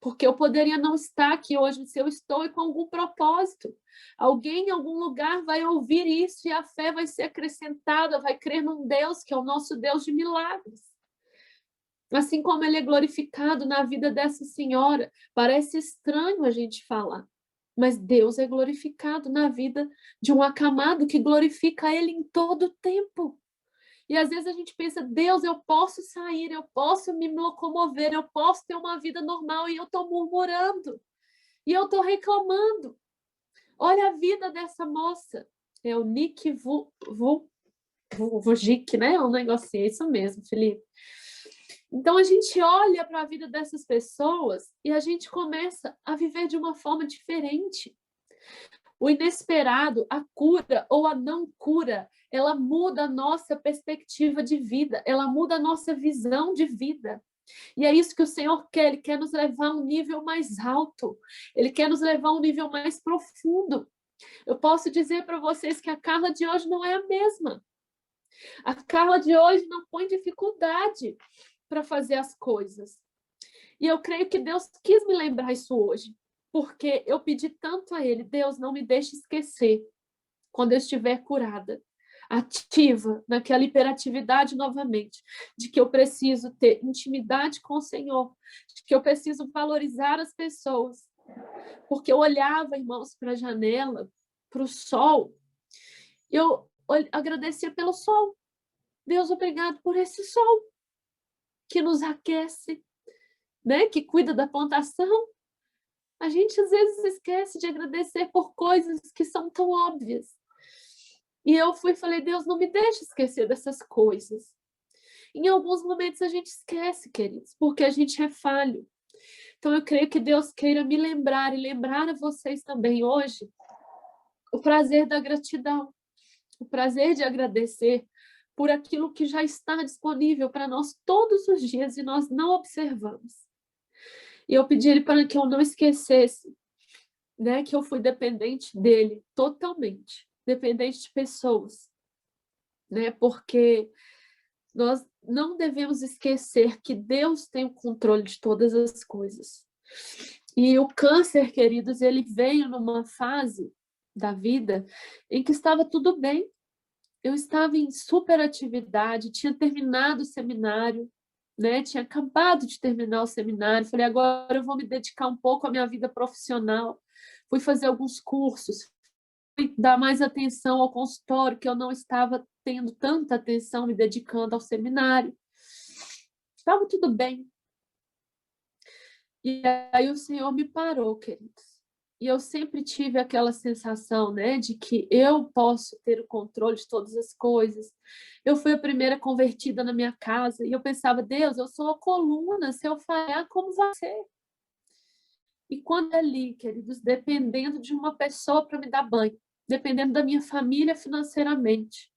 Porque eu poderia não estar aqui hoje, se eu estou é com algum propósito. Alguém em algum lugar vai ouvir isso e a fé vai ser acrescentada, vai crer num Deus que é o nosso Deus de milagres. Assim como ele é glorificado na vida dessa senhora. Parece estranho a gente falar, mas Deus é glorificado na vida de um acamado que glorifica ele em todo o tempo. E às vezes a gente pensa, Deus, eu posso sair, eu posso me locomover, eu posso ter uma vida normal e eu estou murmurando. E eu estou reclamando. Olha a vida dessa moça. É o Nick Vujicic, né? É um negocinho, é isso mesmo, Felipe. Então a gente olha para a vida dessas pessoas e a gente começa a viver de uma forma diferente. O inesperado, a cura ou a não cura, ela muda a nossa perspectiva de vida, ela muda a nossa visão de vida. E é isso que o Senhor quer, Ele quer nos levar a um nível mais alto, Ele quer nos levar a um nível mais profundo. Eu posso dizer para vocês que a Carla de hoje não é a mesma. A Carla de hoje não põe dificuldade para fazer as coisas. E eu creio que Deus quis me lembrar isso hoje. Porque eu pedi tanto a Ele, Deus, não me deixe esquecer, quando eu estiver curada, ativa, naquela hiperatividade novamente, de que eu preciso ter intimidade com o Senhor, de que eu preciso valorizar as pessoas. Porque eu olhava, irmãos, para a janela, para o sol, e eu agradecia pelo sol. Deus, obrigado por esse sol, que nos aquece, né? Que cuida da plantação. A gente às vezes esquece de agradecer por coisas que são tão óbvias. E eu fui e falei, Deus, não me deixe esquecer dessas coisas. Em alguns momentos a gente esquece, queridos, porque a gente é falho. Então eu creio que Deus queira me lembrar e lembrar a vocês também hoje o prazer da gratidão, o prazer de agradecer por aquilo que já está disponível para nós todos os dias e nós não observamos. E eu pedi ele para que eu não esquecesse, né, que eu fui dependente dele, totalmente. Dependente de pessoas. Né, porque nós não devemos esquecer que Deus tem o controle de todas as coisas. E o câncer, queridos, ele veio numa fase da vida em que estava tudo bem. Eu estava em superatividade, tinha terminado o seminário, né? Tinha acabado de terminar o seminário, falei, agora eu vou me dedicar um pouco à minha vida profissional. Fui fazer alguns cursos, fui dar mais atenção ao consultório, que eu não estava tendo tanta atenção, me dedicando ao seminário. Estava tudo bem. E aí o Senhor me parou, queridos. E eu sempre tive aquela sensação, né, de que eu posso ter o controle de todas as coisas. Eu fui a primeira convertida na minha casa e eu pensava, Deus, eu sou a coluna, se eu falhar, como vai ser? E quando ali, queridos, dependendo de uma pessoa para me dar banho, dependendo da minha família financeiramente,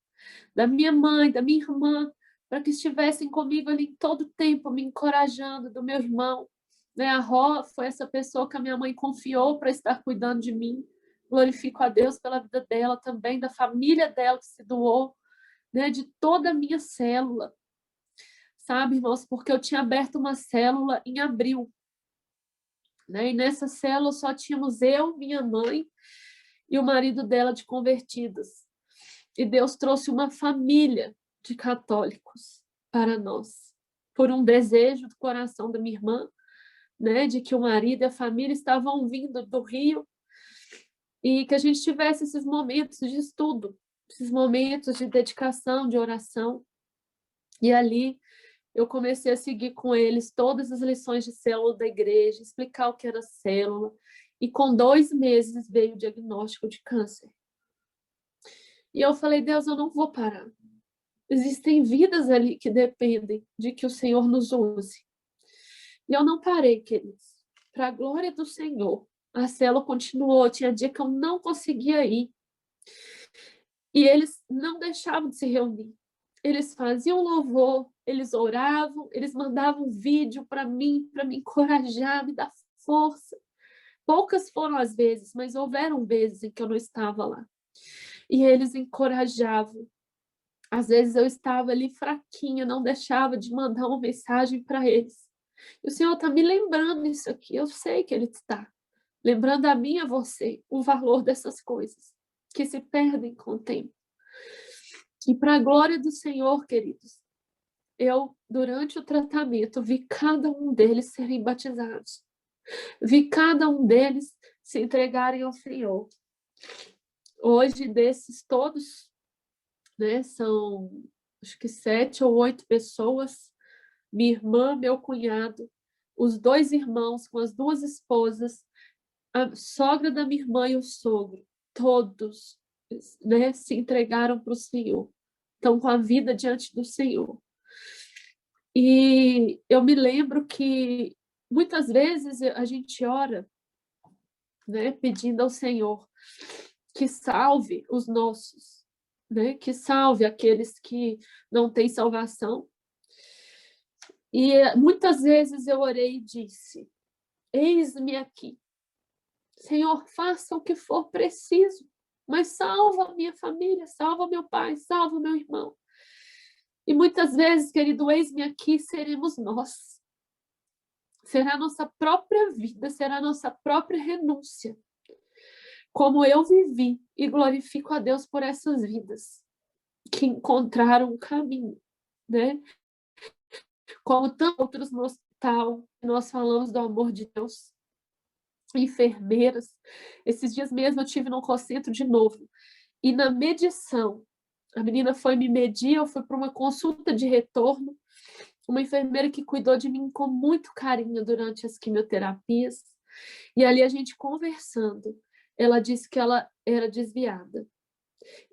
da minha mãe, da minha irmã, para que estivessem comigo ali em todo tempo, me encorajando, do meu irmão. Né? A Ró foi essa pessoa que a minha mãe confiou para estar cuidando de mim. Glorifico a Deus pela vida dela também, da família dela que se doou, né? De toda a minha célula. Sabe, irmãos, porque eu tinha aberto uma célula em abril. Né? E nessa célula só tínhamos eu, minha mãe e o marido dela de convertidos. E Deus trouxe uma família de católicos para nós, por um desejo do coração da minha irmã, né, de que o marido e a família estavam vindo do Rio e que a gente tivesse esses momentos de estudo, esses momentos de dedicação, de oração. E ali eu comecei a seguir com eles todas as lições de célula da igreja, explicar o que era célula, e com 2 meses veio o diagnóstico de câncer. E eu falei, Deus, eu não vou parar. Existem vidas ali que dependem de que o Senhor nos use. E eu não parei, queridos. Para a glória do Senhor, a célula continuou. Tinha dia que eu não conseguia ir. E eles não deixavam de se reunir. Eles faziam louvor, eles oravam, eles mandavam vídeo para mim me encorajar, me dar força. Poucas foram as vezes, mas houveram vezes em que eu não estava lá. E eles encorajavam. Às vezes eu estava ali fraquinha, não deixava de mandar uma mensagem para eles. E o Senhor está me lembrando isso aqui. Eu sei que Ele está lembrando a mim e a você o valor dessas coisas que se perdem com o tempo. E para a glória do Senhor, queridos, eu, durante o tratamento, vi cada um deles serem batizados. Vi cada um deles se entregarem ao Senhor. Hoje, desses todos, né, são acho que 7 ou 8 pessoas, minha irmã, meu cunhado, os 2 irmãos com as 2 esposas, a sogra da minha irmã e o sogro, todos, né, se entregaram para o Senhor, estão com a vida diante do Senhor. E eu me lembro que muitas vezes a gente ora, né, pedindo ao Senhor que salve os nossos, né, que salve aqueles que não têm salvação. E muitas vezes eu orei e disse, eis-me aqui. Senhor, faça o que for preciso, mas salva a minha família, salva meu pai, salva meu irmão. E muitas vezes, querido, eis-me aqui, seremos nós. Será a nossa própria vida, será a nossa própria renúncia. Como eu vivi e glorifico a Deus por essas vidas que encontraram um caminho, né? Como tantos outros no hospital, nós falamos do amor de Deus. Enfermeiras. Esses dias mesmo eu tive no Cocentro de novo. E na medição, a menina foi me medir, eu fui para uma consulta de retorno. Uma enfermeira que cuidou de mim com muito carinho durante as quimioterapias. E ali a gente conversando, ela disse que ela era desviada.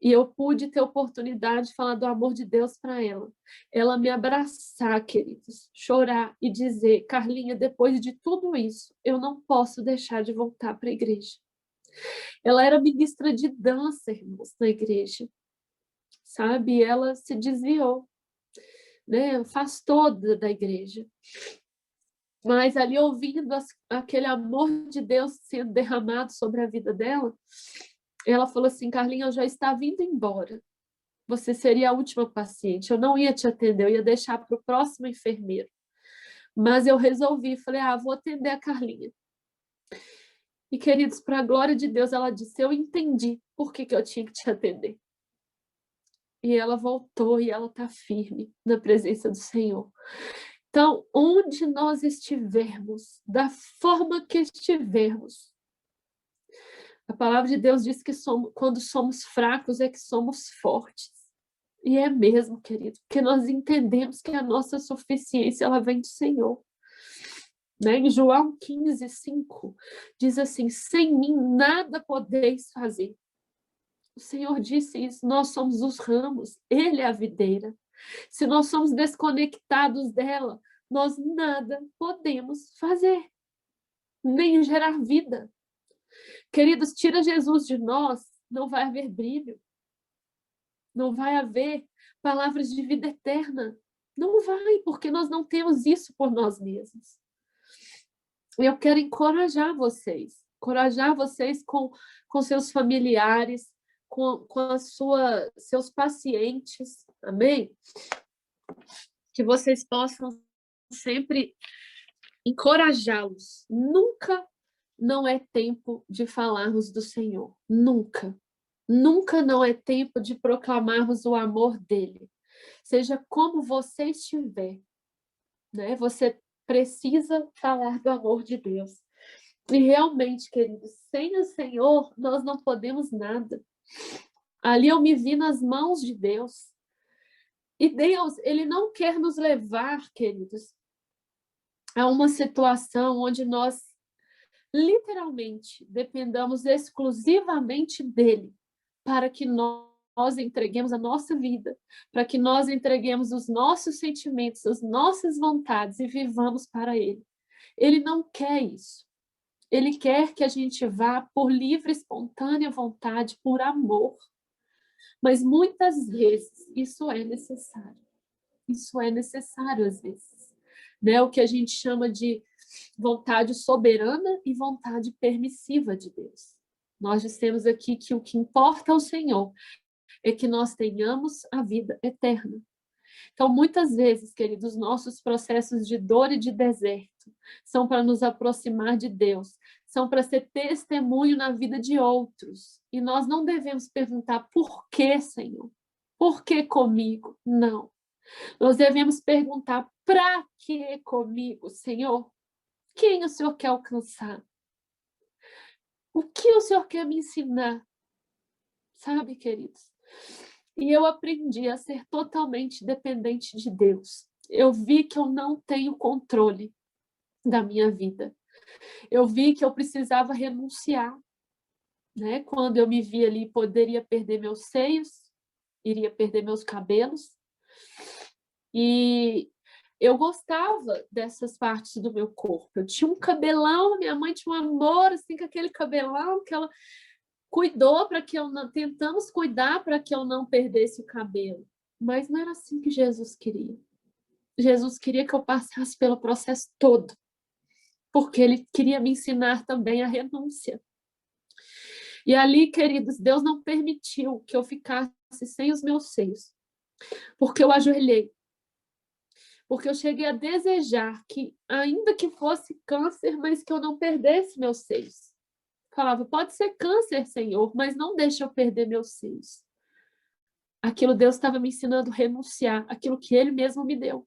E eu pude ter a oportunidade de falar do amor de Deus para ela. Ela me abraçar, queridos, chorar e dizer, Carlinha, depois de tudo isso, eu não posso deixar de voltar para a igreja. Ela era ministra de dança, irmãos, na igreja. Sabe? E ela se desviou, né? Afastou da igreja. Mas ali, ouvindo aquele amor de Deus sendo derramado sobre a vida dela, ela falou assim, Carlinha, eu já estava indo embora. Você seria a última paciente. Eu não ia te atender, eu ia deixar para o próximo enfermeiro. Mas eu resolvi, falei, vou atender a Carlinha. E, queridos, para a glória de Deus, ela disse, eu entendi por que eu tinha que te atender. E ela voltou e ela está firme na presença do Senhor. Então, onde nós estivermos, da forma que estivermos, a palavra de Deus diz que quando somos fracos é que somos fortes. E é mesmo, querido, porque nós entendemos que a nossa suficiência ela vem do Senhor. Né? Em João 15:5, diz assim, sem mim nada podeis fazer. O Senhor disse isso, nós somos os ramos, Ele é a videira. Se nós somos desconectados dela, nós nada podemos fazer, nem gerar vida. Queridos, tira Jesus de nós não vai haver brilho, não vai haver palavras de vida eterna. Não vai, porque nós não temos isso por nós mesmos. Eu quero encorajar vocês com seus familiares, com seus pacientes, amém? Que vocês possam sempre encorajá-los. Nunca não é tempo de falarmos do Senhor. Nunca. Nunca não é tempo de proclamarmos o amor dele. Seja como você estiver, né? Você precisa falar do amor de Deus. E realmente, queridos, sem o Senhor, nós não podemos nada. Ali eu me vi nas mãos de Deus. E Deus, ele não quer nos levar, queridos, a uma situação onde nós literalmente dependamos exclusivamente dele para que nós entreguemos a nossa vida, para que nós entreguemos os nossos sentimentos, as nossas vontades e vivamos para ele. Ele não quer isso. Ele quer que a gente vá por livre, espontânea vontade, por amor. Mas muitas vezes isso é necessário. Isso é necessário às vezes. Né? O que a gente chama de vontade soberana e vontade permissiva de Deus. Nós dissemos aqui que o que importa ao Senhor é que nós tenhamos a vida eterna. Então, muitas vezes, queridos, nossos processos de dor e de deserto são para nos aproximar de Deus, são para ser testemunho na vida de outros. E nós não devemos perguntar por que, Senhor? Por que comigo? Não. Nós devemos perguntar para que comigo, Senhor? Quem o Senhor quer alcançar? O que o Senhor quer me ensinar? Sabe, queridos? E eu aprendi a ser totalmente dependente de Deus. Eu vi que eu não tenho controle da minha vida. Eu vi que eu precisava renunciar. Né? Quando eu me vi ali, poderia perder meus seios, iria perder meus cabelos. E eu gostava dessas partes do meu corpo. Eu tinha um cabelão, minha mãe tinha um amor assim com aquele cabelão que ela cuidou para que eu não, tentamos cuidar para que eu não perdesse o cabelo. Mas não era assim que Jesus queria. Jesus queria que eu passasse pelo processo todo, porque ele queria me ensinar também a renúncia. E ali, queridos, Deus não permitiu que eu ficasse sem os meus seios, porque eu ajoelhei. Porque eu cheguei a desejar que, ainda que fosse câncer, mas que eu não perdesse meus seios. Falava, pode ser câncer, Senhor, mas não deixa eu perder meus seios. Aquilo Deus estava me ensinando a renunciar, aquilo que Ele mesmo me deu.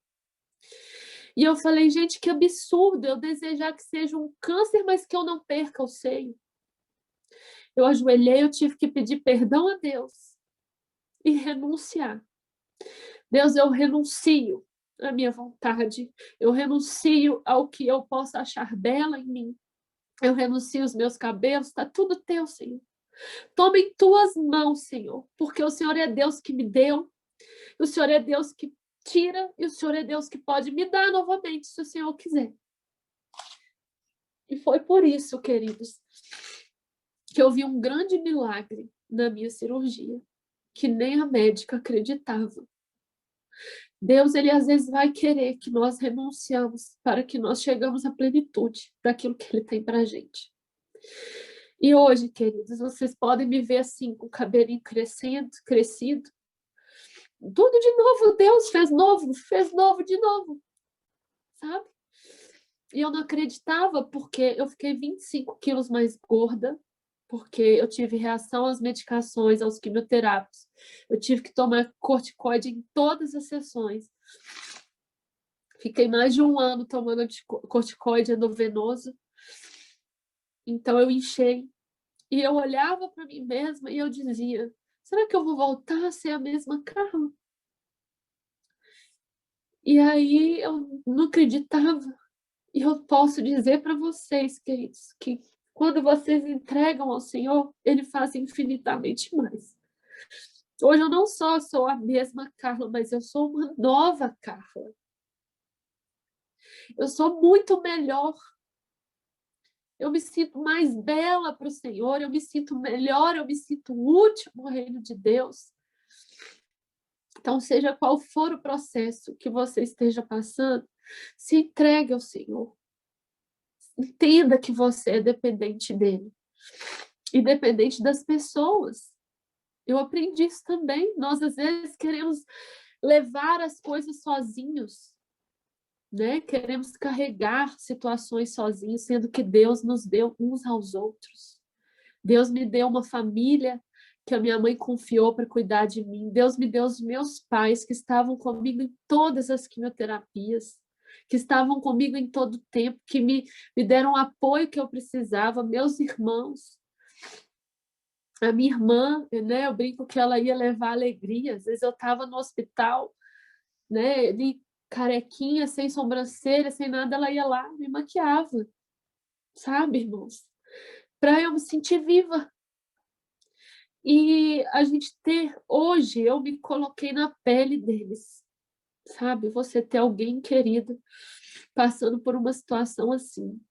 E eu falei, gente, que absurdo eu desejar que seja um câncer, mas que eu não perca o seio. Eu ajoelhei, eu tive que pedir perdão a Deus e renunciar. Deus, eu renuncio a minha vontade, eu renuncio ao que eu possa achar bela em mim, eu renuncio os meus cabelos, está tudo teu, Senhor. Toma em tuas mãos, Senhor, porque o Senhor é Deus que me deu, o Senhor é Deus que tira, e o Senhor é Deus que pode me dar novamente, se o Senhor quiser. E foi por isso, queridos, que eu vi um grande milagre na minha cirurgia, que nem a médica acreditava. Deus, ele às vezes vai querer que nós renunciamos para que nós chegamos à plenitude daquilo que ele tem para a gente. E hoje, queridos, vocês podem me ver assim, com o cabelinho crescido. Tudo de novo, Deus fez novo de novo, sabe? E eu não acreditava porque eu fiquei 25 quilos mais gorda, porque eu tive reação às medicações, aos quimioterápicos. Eu tive que tomar corticoide em todas as sessões. Fiquei mais de um ano tomando corticoide endovenoso. Então eu inchei. E eu olhava para mim mesma e eu dizia, será que eu vou voltar a ser a mesma Carla? E aí eu não acreditava. E eu posso dizer para vocês, queridos, que quando vocês entregam ao Senhor, Ele faz infinitamente mais. Hoje eu não só sou a mesma Carla, mas eu sou uma nova Carla. Eu sou muito melhor. eu me sinto mais bela para o Senhor, eu me sinto melhor, eu me sinto útil no reino de Deus. Então, seja qual for o processo que você esteja passando, se entregue ao Senhor. Entenda que você é dependente dele. E dependente das pessoas. Eu aprendi isso também. Nós, às vezes, queremos levar as coisas sozinhos, né? Queremos carregar situações sozinhos, sendo que Deus nos deu uns aos outros. Deus me deu uma família que a minha mãe confiou para cuidar de mim. Deus me deu os meus pais que estavam comigo em todas as quimioterapias, que estavam comigo em todo o tempo, que me deram o apoio que eu precisava, meus irmãos. A minha irmã, né, eu brinco que ela ia levar alegria. Às vezes eu estava no hospital, né, ali, carequinha, sem sobrancelha, sem nada, ela ia lá, me maquiava. Sabe, irmãos? Para eu me sentir viva. E a gente ter, hoje, eu me coloquei na pele deles, sabe? Você ter alguém querido passando por uma situação assim.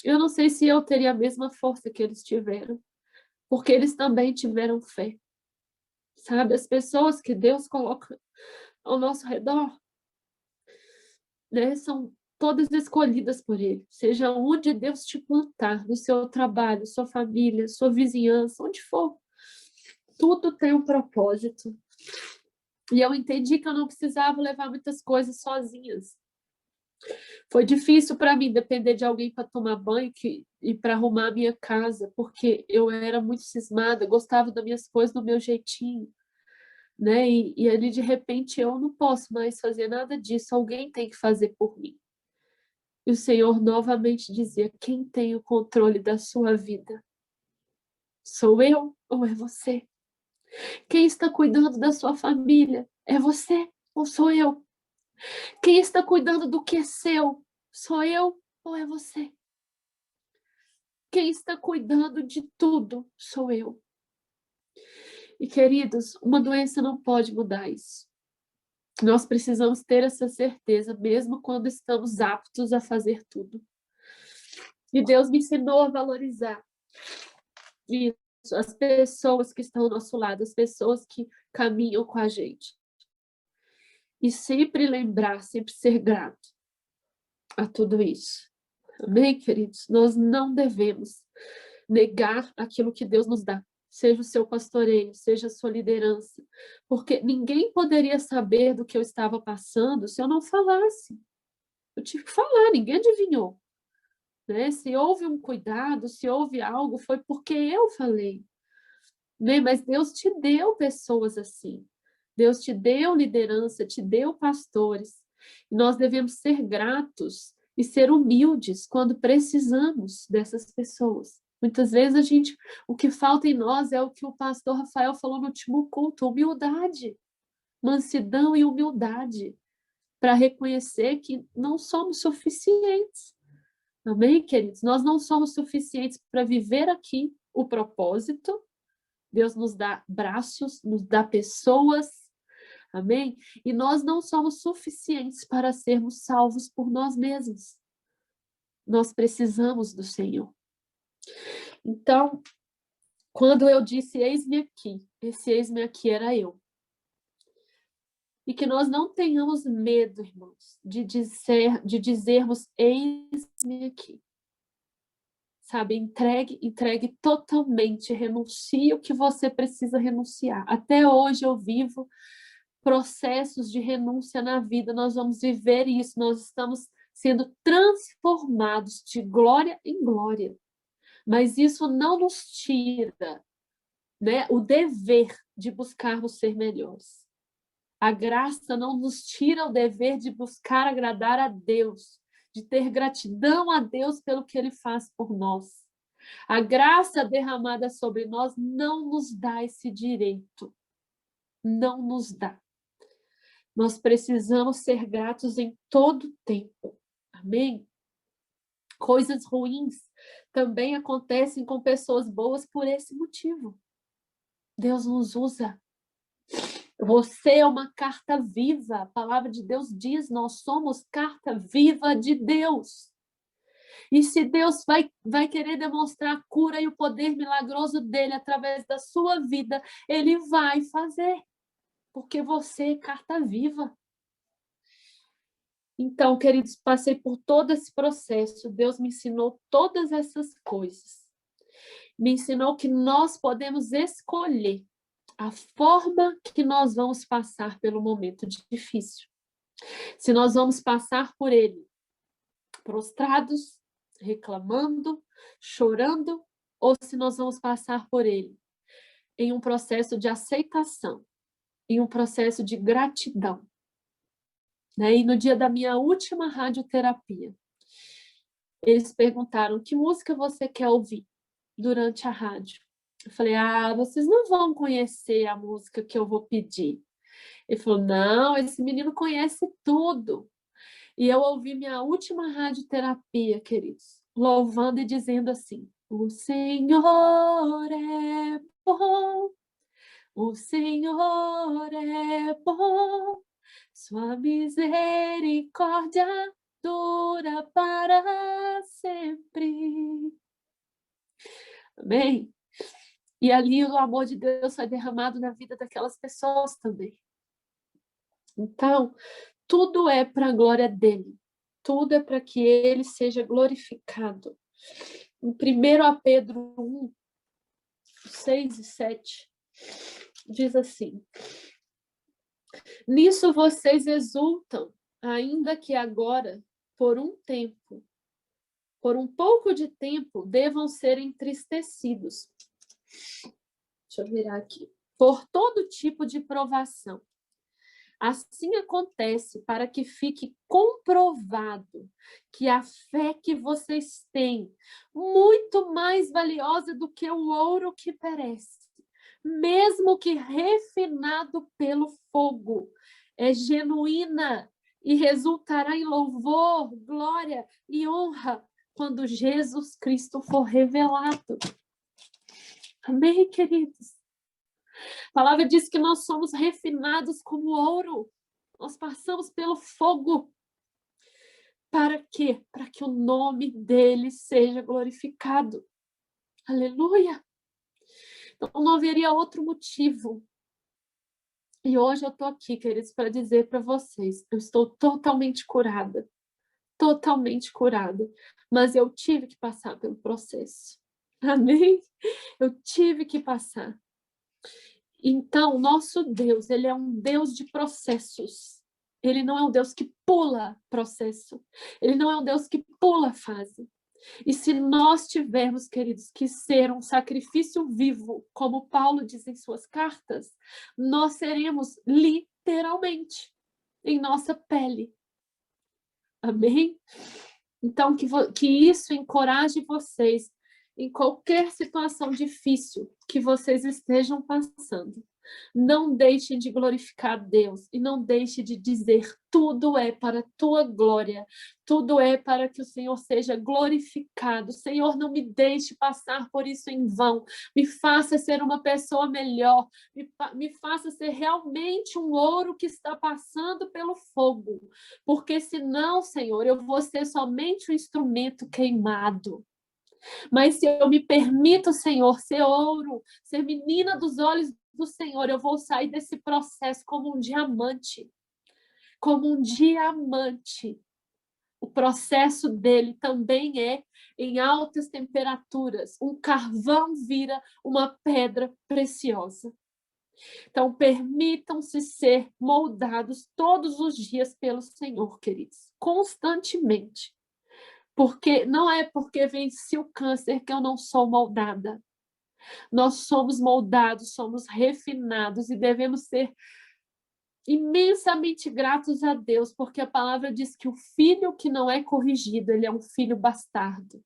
Eu não sei se eu teria a mesma força que eles tiveram, porque eles também tiveram fé, sabe? As pessoas que Deus coloca ao nosso redor, né, são todas escolhidas por Ele. Seja onde Deus te plantar, no seu trabalho, sua família, sua vizinhança, onde for. Tudo tem um propósito. E eu entendi que eu não precisava levar muitas coisas sozinhas. Foi difícil para mim depender de alguém para tomar banho e para arrumar a minha casa, porque eu era muito cismada, gostava das minhas coisas do meu jeitinho, né? E ali, de repente, eu não posso mais fazer nada disso, alguém tem que fazer por mim. E o Senhor novamente dizia: quem tem o controle da sua vida? Sou eu ou é você? Quem está cuidando da sua família? É você ou sou eu? Quem está cuidando do que é seu? Sou eu ou é você? Quem está cuidando de tudo? Sou eu. E, queridos, uma doença não pode mudar isso. Nós precisamos ter essa certeza, mesmo quando estamos aptos a fazer tudo. E Deus me ensinou a valorizar isso, as pessoas que estão ao nosso lado, as pessoas que caminham com a gente. E sempre lembrar, sempre ser grato a tudo isso. Amém, queridos? Nós não devemos negar aquilo que Deus nos dá. Seja o seu pastoreio, seja a sua liderança. Porque ninguém poderia saber do que eu estava passando se eu não falasse. Eu tive que falar, ninguém adivinhou. Né? Se houve um cuidado, se houve algo, foi porque eu falei. Né? Mas Deus te deu pessoas assim. Deus te deu liderança, te deu pastores. E nós devemos ser gratos e ser humildes quando precisamos dessas pessoas. Muitas vezes o que falta em nós é o que o pastor Rafael falou no último culto: humildade, mansidão e humildade, para reconhecer que não somos suficientes. Amém, queridos? Nós não somos suficientes para viver aqui o propósito. Deus nos dá braços, nos dá pessoas, amém? E nós não somos suficientes para sermos salvos por nós mesmos. Nós precisamos do Senhor. Então, quando eu disse eis-me aqui, esse eis-me aqui era eu. E que nós não tenhamos medo, irmãos, de dizermos eis-me aqui. Sabe, entregue totalmente, renuncie o que você precisa renunciar. Até hoje eu vivo processos de renúncia na vida, nós vamos viver isso, nós estamos sendo transformados de glória em glória. Mas isso não nos tira, né, o dever de buscarmos ser melhores. A graça não nos tira o dever de buscar agradar a Deus, de ter gratidão a Deus pelo que Ele faz por nós. A graça derramada sobre nós não nos dá esse direito. Não nos dá. Nós precisamos ser gratos em todo tempo. Amém? Coisas ruins também acontecem com pessoas boas por esse motivo. Deus nos usa. Você é uma carta viva. A palavra de Deus diz: nós somos carta viva de Deus. E se Deus vai querer demonstrar a cura e o poder milagroso dele através da sua vida, ele vai fazer. Porque você é carta viva. Então, queridos, passei por todo esse processo. Deus me ensinou todas essas coisas. Me ensinou que nós podemos escolher a forma que nós vamos passar pelo momento difícil. Se nós vamos passar por ele prostrados, reclamando, chorando, ou se nós vamos passar por ele em um processo de aceitação, em um processo de gratidão. Né? E no dia da minha última radioterapia, eles perguntaram: que música você quer ouvir durante a rádio? Eu falei: vocês não vão conhecer a música que eu vou pedir. Ele falou: não, esse menino conhece tudo. E eu ouvi minha última radioterapia, queridos, louvando e dizendo assim: o Senhor é bom, o Senhor é bom, sua misericórdia dura para sempre. Amém? E ali o amor de Deus foi derramado na vida daquelas pessoas também. Então, tudo é para a glória dele. Tudo é para que ele seja glorificado. Em 1 Pedro 1, 6 e 7, diz assim: nisso vocês exultam, ainda que agora, por um pouco de tempo, devam ser entristecidos. Deixa eu virar aqui. Por todo tipo de provação. Assim acontece para que fique comprovado que a fé que vocês têm, muito mais valiosa do que o ouro que perece, mesmo que refinado pelo fogo, é genuína e resultará em louvor, glória e honra quando Jesus Cristo for revelado. Amém, queridos? A palavra diz que nós somos refinados como ouro. Nós passamos pelo fogo. Para quê? Para que o nome dele seja glorificado. Aleluia! Então não haveria outro motivo. E hoje eu estou aqui, queridos, para dizer para vocês, eu estou totalmente curada. Totalmente curada. Mas eu tive que passar pelo processo. Amém? Eu tive que passar. Então, nosso Deus, ele é um Deus de processos. Ele não é um Deus que pula processo. Ele não é um Deus que pula fase. E se nós tivermos, queridos, que ser um sacrifício vivo, como Paulo diz em suas cartas, nós seremos literalmente em nossa pele. Amém? Então, que isso encoraje vocês em qualquer situação difícil que vocês estejam passando. Não deixem de glorificar Deus e não deixem de dizer: tudo é para a tua glória, tudo é para que o Senhor seja glorificado. Senhor, não me deixe passar por isso em vão. Me faça ser uma pessoa melhor, me faça ser realmente um ouro que está passando pelo fogo, porque senão, Senhor, eu vou ser somente um instrumento queimado. Mas se eu me permito, Senhor, ser ouro, ser menina dos olhos do Senhor, eu vou sair desse processo como um diamante. Como um diamante. O processo dele também é em altas temperaturas. Um carvão vira uma pedra preciosa. Então, permitam-se ser moldados todos os dias pelo Senhor, queridos. Constantemente. Porque não é porque venci o câncer que eu não sou moldada. Nós somos moldados, somos refinados e devemos ser imensamente gratos a Deus, porque a palavra diz que o filho que não é corrigido, ele é um filho bastardo.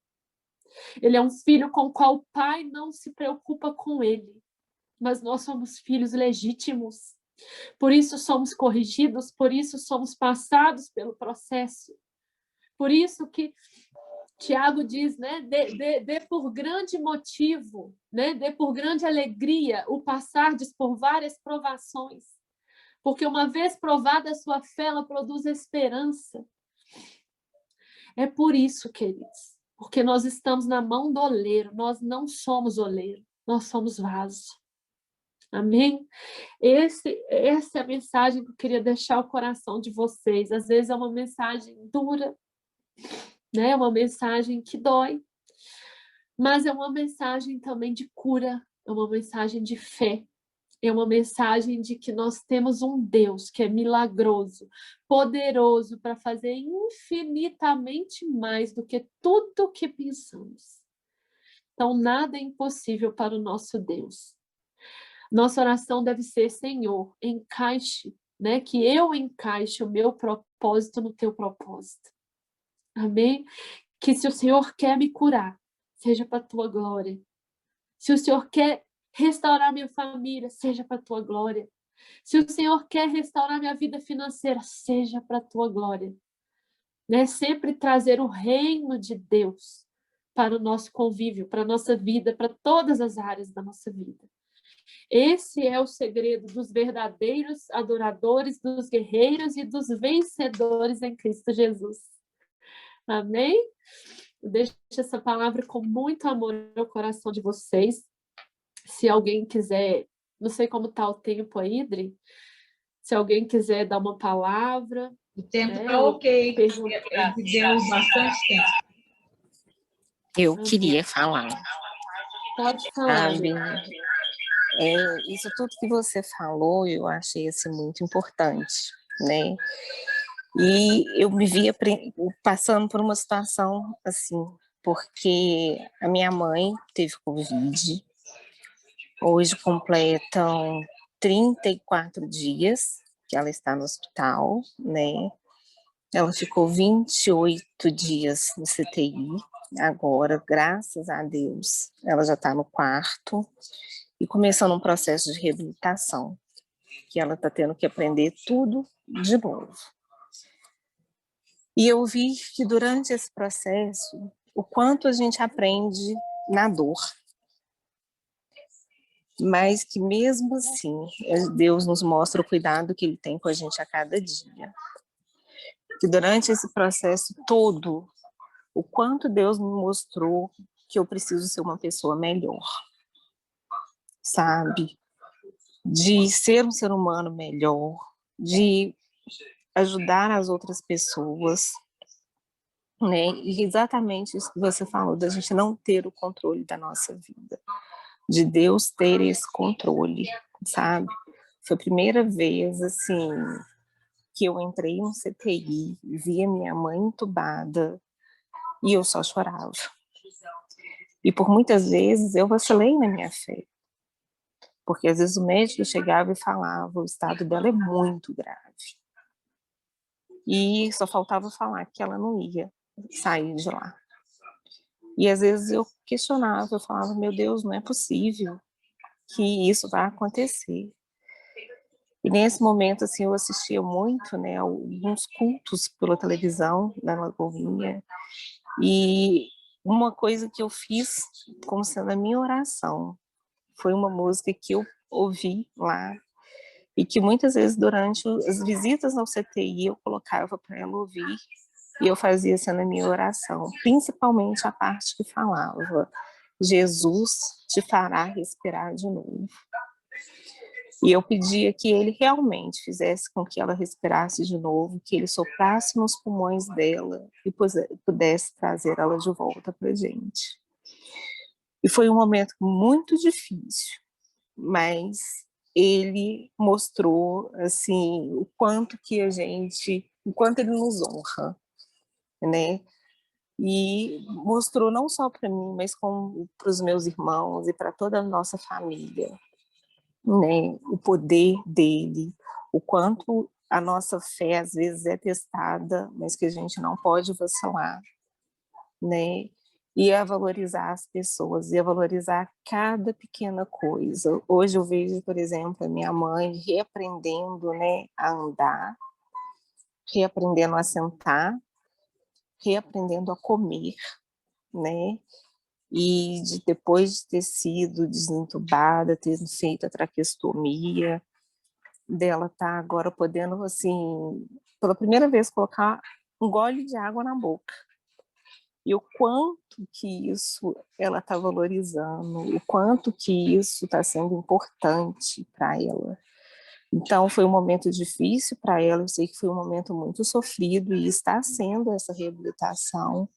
Ele é um filho com o qual o pai não se preocupa com ele. Mas nós somos filhos legítimos. Por isso somos corrigidos, por isso somos passados pelo processo. Por isso que Tiago diz, né, dê por grande motivo, né, dê por grande alegria o passardes por várias provações. Porque uma vez provada a sua fé, ela produz esperança. É por isso, queridos, porque nós estamos na mão do oleiro, nós não somos oleiro, nós somos vaso. Amém? Essa é a mensagem que eu queria deixar ao coração de vocês. Às vezes é uma mensagem dura, né? É uma mensagem que dói, mas é uma mensagem também de cura, é uma mensagem de fé, é uma mensagem de que nós temos um Deus que é milagroso, poderoso para fazer infinitamente mais do que tudo o que pensamos. Então, nada é impossível para o nosso Deus. Nossa oração deve ser: Senhor, encaixe, né? Que eu encaixe o meu propósito no teu propósito. Amém? Que se o Senhor quer me curar, seja para a tua glória. Se o Senhor quer restaurar minha família, seja para a tua glória. Se o Senhor quer restaurar minha vida financeira, seja para a tua glória. Né? Sempre trazer o reino de Deus para o nosso convívio, para a nossa vida, para todas as áreas da nossa vida. Esse é o segredo dos verdadeiros adoradores, dos guerreiros e dos vencedores em Cristo Jesus. Amém? Eu deixo essa palavra com muito amor no coração de vocês. Se alguém quiser, não sei como está o tempo aí, Idri, se alguém quiser dar uma palavra. O tempo está ok, deu bastante tempo. Eu queria falar. Pode falar. Isso tudo que você falou, eu achei assim, muito importante, né? E eu me via passando por uma situação assim, porque a minha mãe teve Covid, hoje completam 34 dias que ela está no hospital, né? Ela ficou 28 dias no CTI, agora, graças a Deus, ela já está no quarto e começando um processo de reabilitação, que ela está tendo que aprender tudo de novo. E eu vi que durante esse processo, o quanto a gente aprende na dor, mas que mesmo assim, Deus nos mostra o cuidado que Ele tem com a gente a cada dia. Que durante esse processo todo, o quanto Deus me mostrou que eu preciso ser uma pessoa melhor, sabe? De ser um ser humano melhor, de ajudar as outras pessoas, né? E exatamente isso que você falou, da gente não ter o controle da nossa vida, de Deus ter esse controle, sabe? Foi a primeira vez, assim, que eu entrei no CTI, via minha mãe entubada, e eu só chorava. E por muitas vezes eu vacilei na minha fé, porque às vezes o médico chegava e falava: o estado dela é muito grave. E só faltava falar que ela não ia sair de lá. E às vezes eu questionava, eu falava: meu Deus, não é possível que isso vá acontecer. E nesse momento, assim, eu assistia muito, né, alguns cultos pela televisão, na Lagoinha, e uma coisa que eu fiz como sendo a minha oração foi uma música que eu ouvi lá e que muitas vezes durante as visitas ao CTI eu colocava para ela ouvir e eu fazia sendo a minha oração, principalmente a parte que falava: Jesus te fará respirar de novo. E eu pedia que ele realmente fizesse com que ela respirasse de novo, que ele soprasse nos pulmões dela e pudesse trazer ela de volta para a gente. E foi um momento muito difícil, mas ele mostrou, assim, o quanto que o quanto ele nos honra, né? E mostrou não só para mim, mas para os meus irmãos e para toda a nossa família, né, o poder dele, o quanto a nossa fé às vezes é testada, mas que a gente não pode vacilar, né? E a valorizar as pessoas, e a valorizar cada pequena coisa. Hoje eu vejo, por exemplo, a minha mãe reaprendendo, né, a andar, reaprendendo a sentar, reaprendendo a comer, né? E depois de ter sido desentubada, ter feito a traqueostomia, dela tá agora podendo, assim, pela primeira vez colocar um gole de água na boca. E o quanto que isso ela está valorizando, o quanto que isso está sendo importante para ela. Então, foi um momento difícil para ela, eu sei que foi um momento muito sofrido e está sendo essa reabilitação,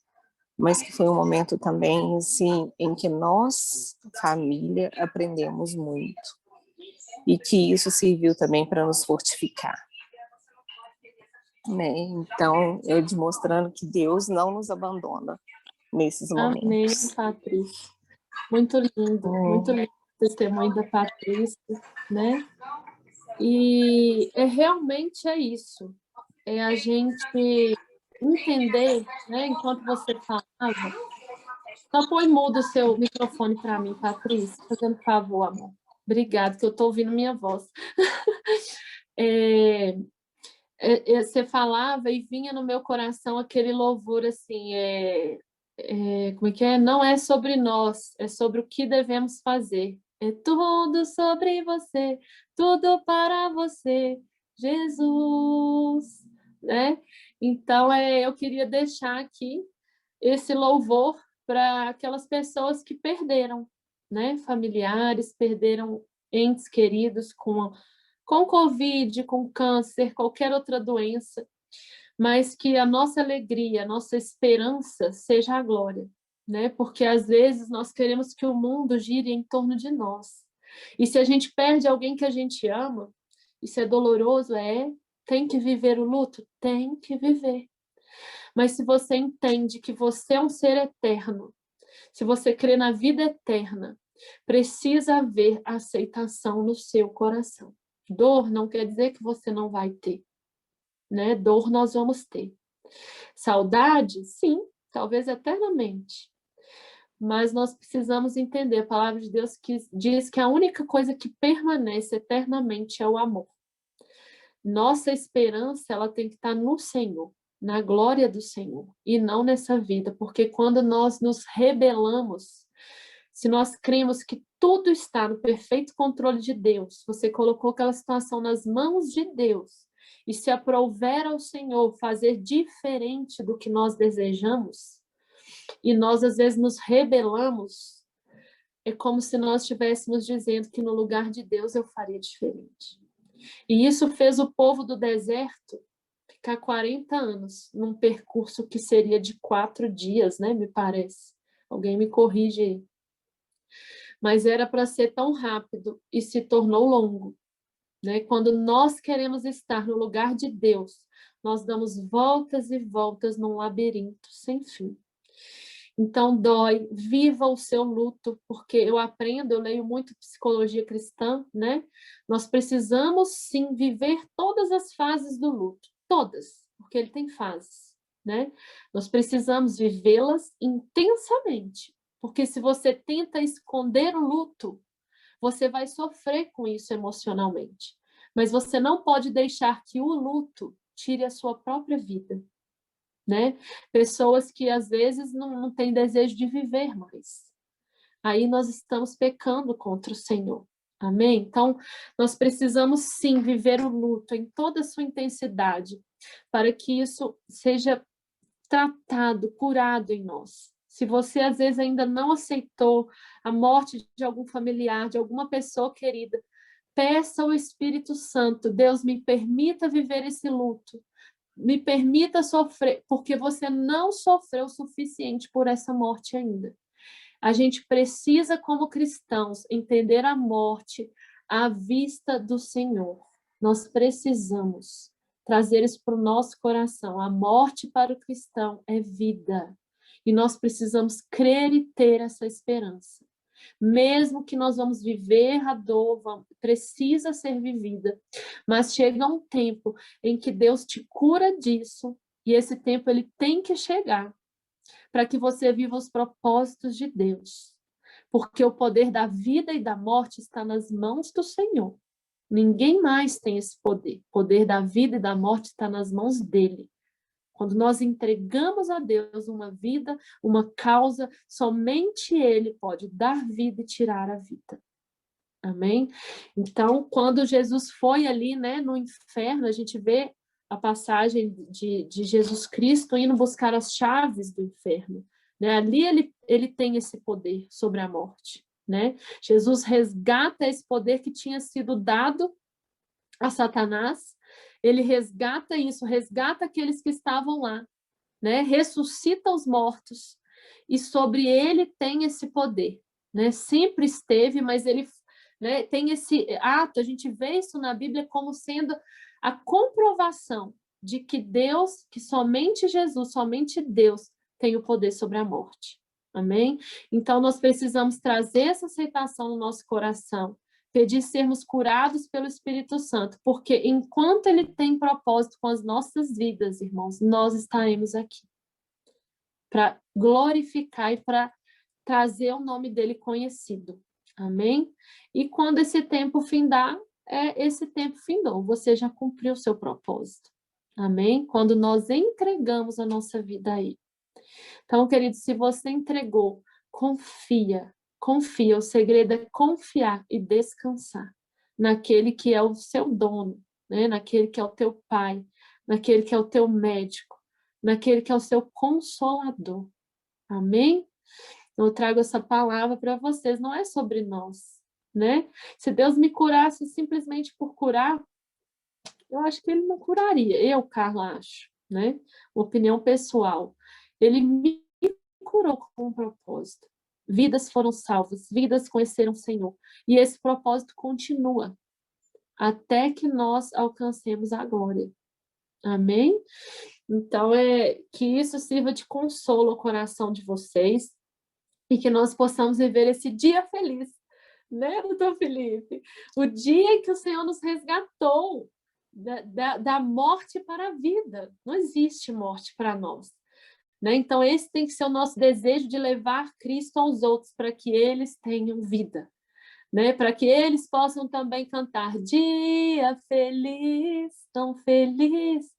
mas que foi um momento também, assim, em que nós, família, aprendemos muito. E que isso serviu também para nos fortificar. Né? Então, eu demonstrando que Deus não nos abandona nesses momentos. Amém, Patrícia. Muito lindo o testemunho da Patrícia, né? E realmente é isso, é a gente entender, né? Enquanto você falava, só põe mudo o seu microfone para mim, Patrícia, fazendo favor, amor. Obrigada, que eu estou ouvindo minha voz. Você falava e vinha no meu coração aquele louvor assim, como é que é? Não é sobre nós, é sobre o que devemos fazer. É tudo sobre você, tudo para você, Jesus, né? Então, eu queria deixar aqui esse louvor para aquelas pessoas que perderam, né? Familiares, perderam entes queridos com Covid, com câncer, qualquer outra doença, mas que a nossa alegria, a nossa esperança seja a glória, né? Porque às vezes nós queremos que o mundo gire em torno de nós. E se a gente perde alguém que a gente ama, isso é doloroso, tem que viver o luto? Tem que viver. Mas se você entende que você é um ser eterno, se você crê na vida eterna, precisa haver aceitação no seu coração. Dor não quer dizer que você não vai ter, né? Dor nós vamos ter. Saudade, sim, talvez eternamente. Mas nós precisamos entender a palavra de Deus que diz que a única coisa que permanece eternamente é o amor. Nossa esperança, ela tem que estar no Senhor, na glória do Senhor, e não nessa vida, porque quando nós nos rebelamos, se nós cremos que tudo está no perfeito controle de Deus, você colocou aquela situação nas mãos de Deus, e se aprouver ao Senhor fazer diferente do que nós desejamos, e nós às vezes nos rebelamos, é como se nós estivéssemos dizendo que no lugar de Deus eu faria diferente. E isso fez o povo do deserto ficar 40 anos num percurso que seria de 4 dias, né, me parece. Alguém me corrige aí. Mas era para ser tão rápido e se tornou longo, né? Quando nós queremos estar no lugar de Deus, nós damos voltas e voltas num labirinto sem fim. Então, dói, viva o seu luto, porque eu leio muito psicologia cristã, né? Nós precisamos, sim, viver todas as fases do luto, todas, porque ele tem fases, né? Nós precisamos vivê-las intensamente, porque se você tenta esconder o luto, você vai sofrer com isso emocionalmente. Mas você não pode deixar que o luto tire a sua própria vida, né? Pessoas que às vezes não têm desejo de viver mais. Aí nós estamos pecando contra o Senhor. Amém? Então, nós precisamos sim viver o luto em toda a sua intensidade, para que isso seja tratado, curado em nós. Se você às vezes ainda não aceitou a morte de algum familiar, de alguma pessoa querida, peça ao Espírito Santo, Deus, me permita viver esse luto. Me permita sofrer, porque você não sofreu o suficiente por essa morte ainda. A gente precisa, como cristãos, entender a morte à vista do Senhor. Nós precisamos trazer isso para o nosso coração. A morte para o cristão é vida. E nós precisamos crer e ter essa esperança. Mesmo que nós vamos viver a dor, precisa ser vivida, mas chega um tempo em que Deus te cura disso, e esse tempo ele tem que chegar para que você viva os propósitos de Deus, porque o poder da vida e da morte está nas mãos do Senhor. Ninguém mais tem esse poder. O poder da vida e da morte está nas mãos dele. Quando nós entregamos a Deus uma vida, uma causa, somente Ele pode dar vida e tirar a vida. Amém? Então, quando Jesus foi ali, né, no inferno, a gente vê a passagem de Jesus Cristo indo buscar as chaves do inferno. né? Ali ele tem esse poder sobre a morte, né? Jesus resgata esse poder que tinha sido dado a Satanás, ele resgata isso, resgata aqueles que estavam lá, né? Ressuscita os mortos, e sobre ele tem esse poder, né? Sempre esteve, mas ele, né, tem esse ato, a gente vê isso na Bíblia como sendo a comprovação de que Deus, que somente Jesus, somente Deus tem o poder sobre a morte. Amém? Então, nós precisamos trazer essa aceitação no nosso coração, pedir sermos curados pelo Espírito Santo, porque enquanto ele tem propósito com as nossas vidas, irmãos, nós estaremos aqui para glorificar e para trazer o nome dele conhecido. Amém? E quando esse tempo findar, esse tempo findou, você já cumpriu o seu propósito. Amém? Quando nós entregamos a nossa vida a ele. Então, querido, se você entregou, confia, confia. O segredo é confiar e descansar naquele que é o seu dono, né? Naquele que é o teu pai, naquele que é o teu médico, naquele que é o seu consolador. Amém? Eu trago essa palavra para vocês, não é sobre nós, né? Se Deus me curasse simplesmente por curar, eu acho que ele não curaria. Eu, Carla, acho, né? Opinião pessoal. Ele me curou com um propósito. Vidas foram salvas, vidas conheceram o Senhor. E esse propósito continua até que nós alcancemos a glória. Amém? Então, que isso sirva de consolo ao coração de vocês e que nós possamos viver esse dia feliz, né, doutor Felipe? O dia em que o Senhor nos resgatou da morte para a vida. Não existe morte para nós. Né? Então, esse tem que ser o nosso desejo de levar Cristo aos outros, para que eles tenham vida, né? Para que eles possam também cantar dia feliz, tão feliz,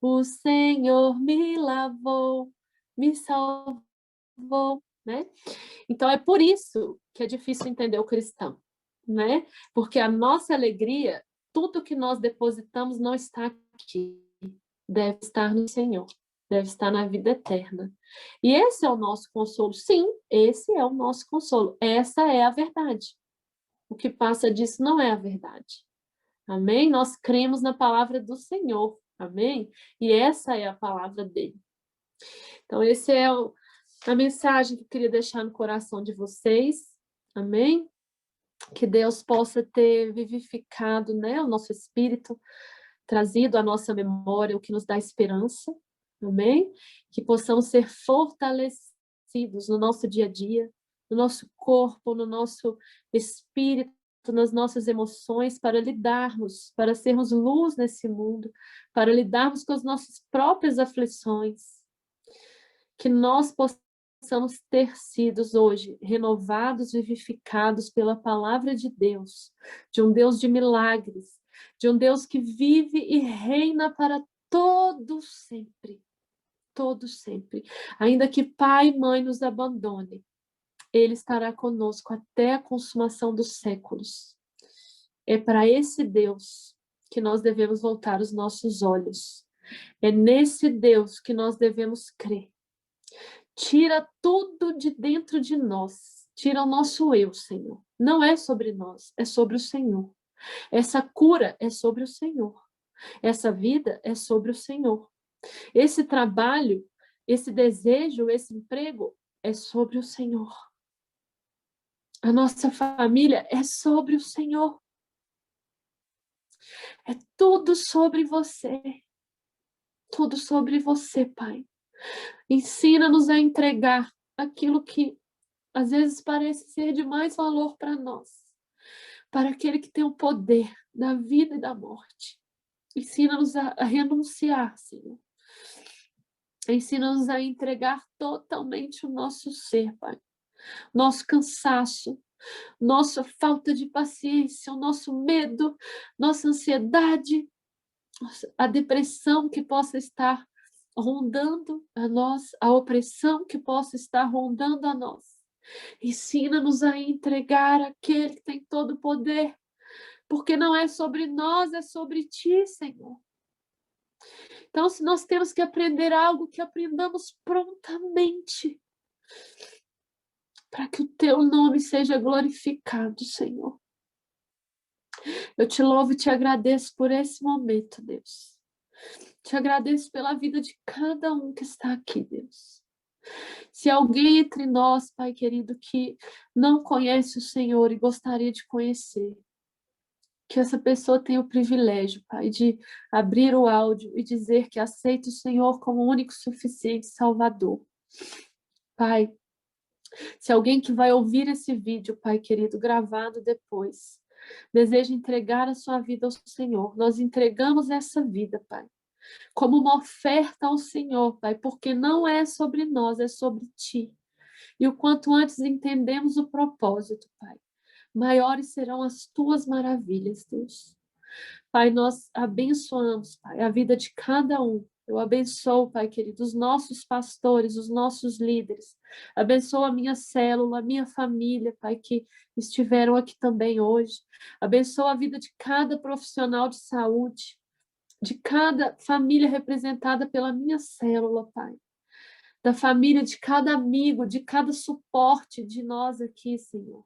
o Senhor me lavou, me salvou, né? Então, é por isso que é difícil entender o cristão, né? Porque a nossa alegria, tudo que nós depositamos não está aqui, deve estar no Senhor. Deve estar na vida eterna. E esse é o nosso consolo. Sim, esse é o nosso consolo. Essa é a verdade. O que passa disso não é a verdade. Amém? Nós cremos na palavra do Senhor. Amém? E essa é a palavra dele. Então, essa é a mensagem que eu queria deixar no coração de vocês. Amém? Que Deus possa ter vivificado, né, o nosso espírito, trazido à nossa memória o que nos dá esperança. Amém? Que possamos ser fortalecidos no nosso dia a dia, no nosso corpo, no nosso espírito, nas nossas emoções, para lidarmos, para sermos luz nesse mundo, para lidarmos com as nossas próprias aflições. Que nós possamos ter sido hoje renovados, vivificados pela palavra de Deus, de um Deus de milagres, de um Deus que vive e reina para todo sempre. Todo sempre. Ainda que pai e mãe nos abandone, ele estará conosco até a consumação dos séculos. É para esse Deus que nós devemos voltar os nossos olhos. É nesse Deus que nós devemos crer. Tira tudo de dentro de nós. Tira o nosso eu, Senhor. Não é sobre nós, é sobre o Senhor. Essa cura é sobre o Senhor. Essa vida é sobre o Senhor. Esse trabalho, esse desejo, esse emprego é sobre o Senhor. A nossa família é sobre o Senhor. É tudo sobre você. Tudo sobre você, Pai. Ensina-nos a entregar aquilo que às vezes parece ser de mais valor para nós, para aquele que tem o poder da vida e da morte. Ensina-nos a renunciar, Senhor. Ensina-nos a entregar totalmente o nosso ser, Pai. Nosso cansaço, nossa falta de paciência, o nosso medo, nossa ansiedade, a depressão que possa estar rondando a nós, a opressão que possa estar rondando a nós. Ensina-nos a entregar aquele que tem todo o poder, porque não é sobre nós, é sobre ti, Senhor. Então, se nós temos que aprender algo, que aprendamos prontamente. para que o teu nome seja glorificado, Senhor. Eu te louvo e te agradeço por esse momento, Deus. Te agradeço pela vida de cada um que está aqui, Deus. Se alguém entre nós, Pai querido, que não conhece o Senhor e gostaria de conhecer, que essa pessoa tenha o privilégio, Pai, de abrir o áudio e dizer que aceita o Senhor como o único suficiente Salvador. Pai, se alguém que vai ouvir esse vídeo, Pai querido, gravado depois, deseja entregar a sua vida ao Senhor, nós entregamos essa vida, Pai, como uma oferta ao Senhor, Pai, porque não é sobre nós, é sobre Ti. E o quanto antes entendemos o propósito, Pai, maiores serão as Tuas maravilhas, Deus. Pai, nós abençoamos, Pai, a vida de cada um. Eu abençoo, Pai querido, os nossos pastores, os nossos líderes. Abençoo a minha célula, a minha família, Pai, que estiveram aqui também hoje. Abençoo a vida de cada profissional de saúde, de cada família representada pela minha célula, Pai. Da família de cada amigo, de cada suporte de nós aqui, Senhor.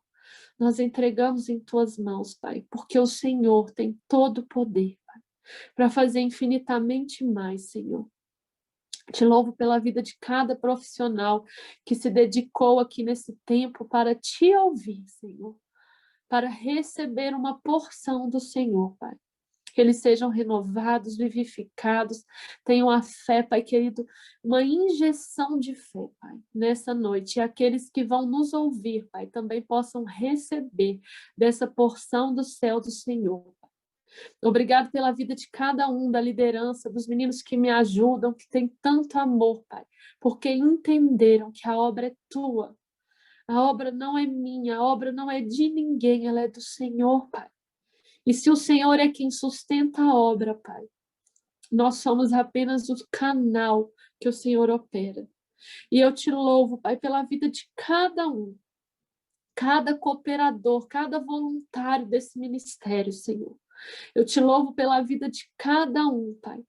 Nós entregamos em Tuas mãos, Pai, porque o Senhor tem todo o poder, Pai, para fazer infinitamente mais, Senhor. Te louvo pela vida de cada profissional que se dedicou aqui nesse tempo para Te ouvir, Senhor, para receber uma porção do Senhor, Pai. Que eles sejam renovados, vivificados, tenham a fé, Pai querido, uma injeção de fé, Pai, nessa noite. E aqueles que vão nos ouvir, Pai, também possam receber dessa porção do céu do Senhor. Obrigado pela vida de cada um, da liderança, dos meninos que me ajudam, que têm tanto amor, Pai, porque entenderam que a obra é Tua. A obra não é minha, a obra não é de ninguém, ela é do Senhor, Pai. E se o Senhor é quem sustenta a obra, Pai, nós somos apenas o canal que o Senhor opera. E eu te louvo, Pai, pela vida de cada um, cada cooperador, cada voluntário desse ministério, Senhor. Eu te louvo pela vida de cada um, Pai,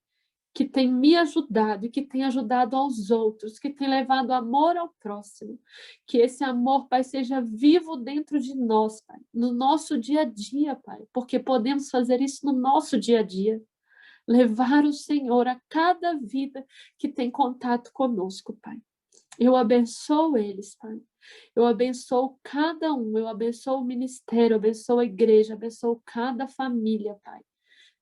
que tem me ajudado e que tem ajudado aos outros, que tem levado amor ao próximo. Que esse amor, Pai, seja vivo dentro de nós, Pai, no nosso dia a dia, Pai, porque podemos fazer isso no nosso dia a dia. Levar o Senhor a cada vida que tem contato conosco, Pai. Eu abençoo eles, Pai. Eu abençoo cada um, eu abençoo o ministério, eu abençoo a igreja, abençoo cada família, Pai.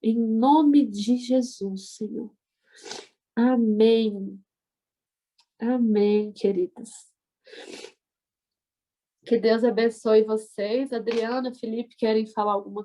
Em nome de Jesus, Senhor. Amém. Amém, queridas. Que Deus abençoe vocês. Adriana, Felipe, querem falar alguma coisa?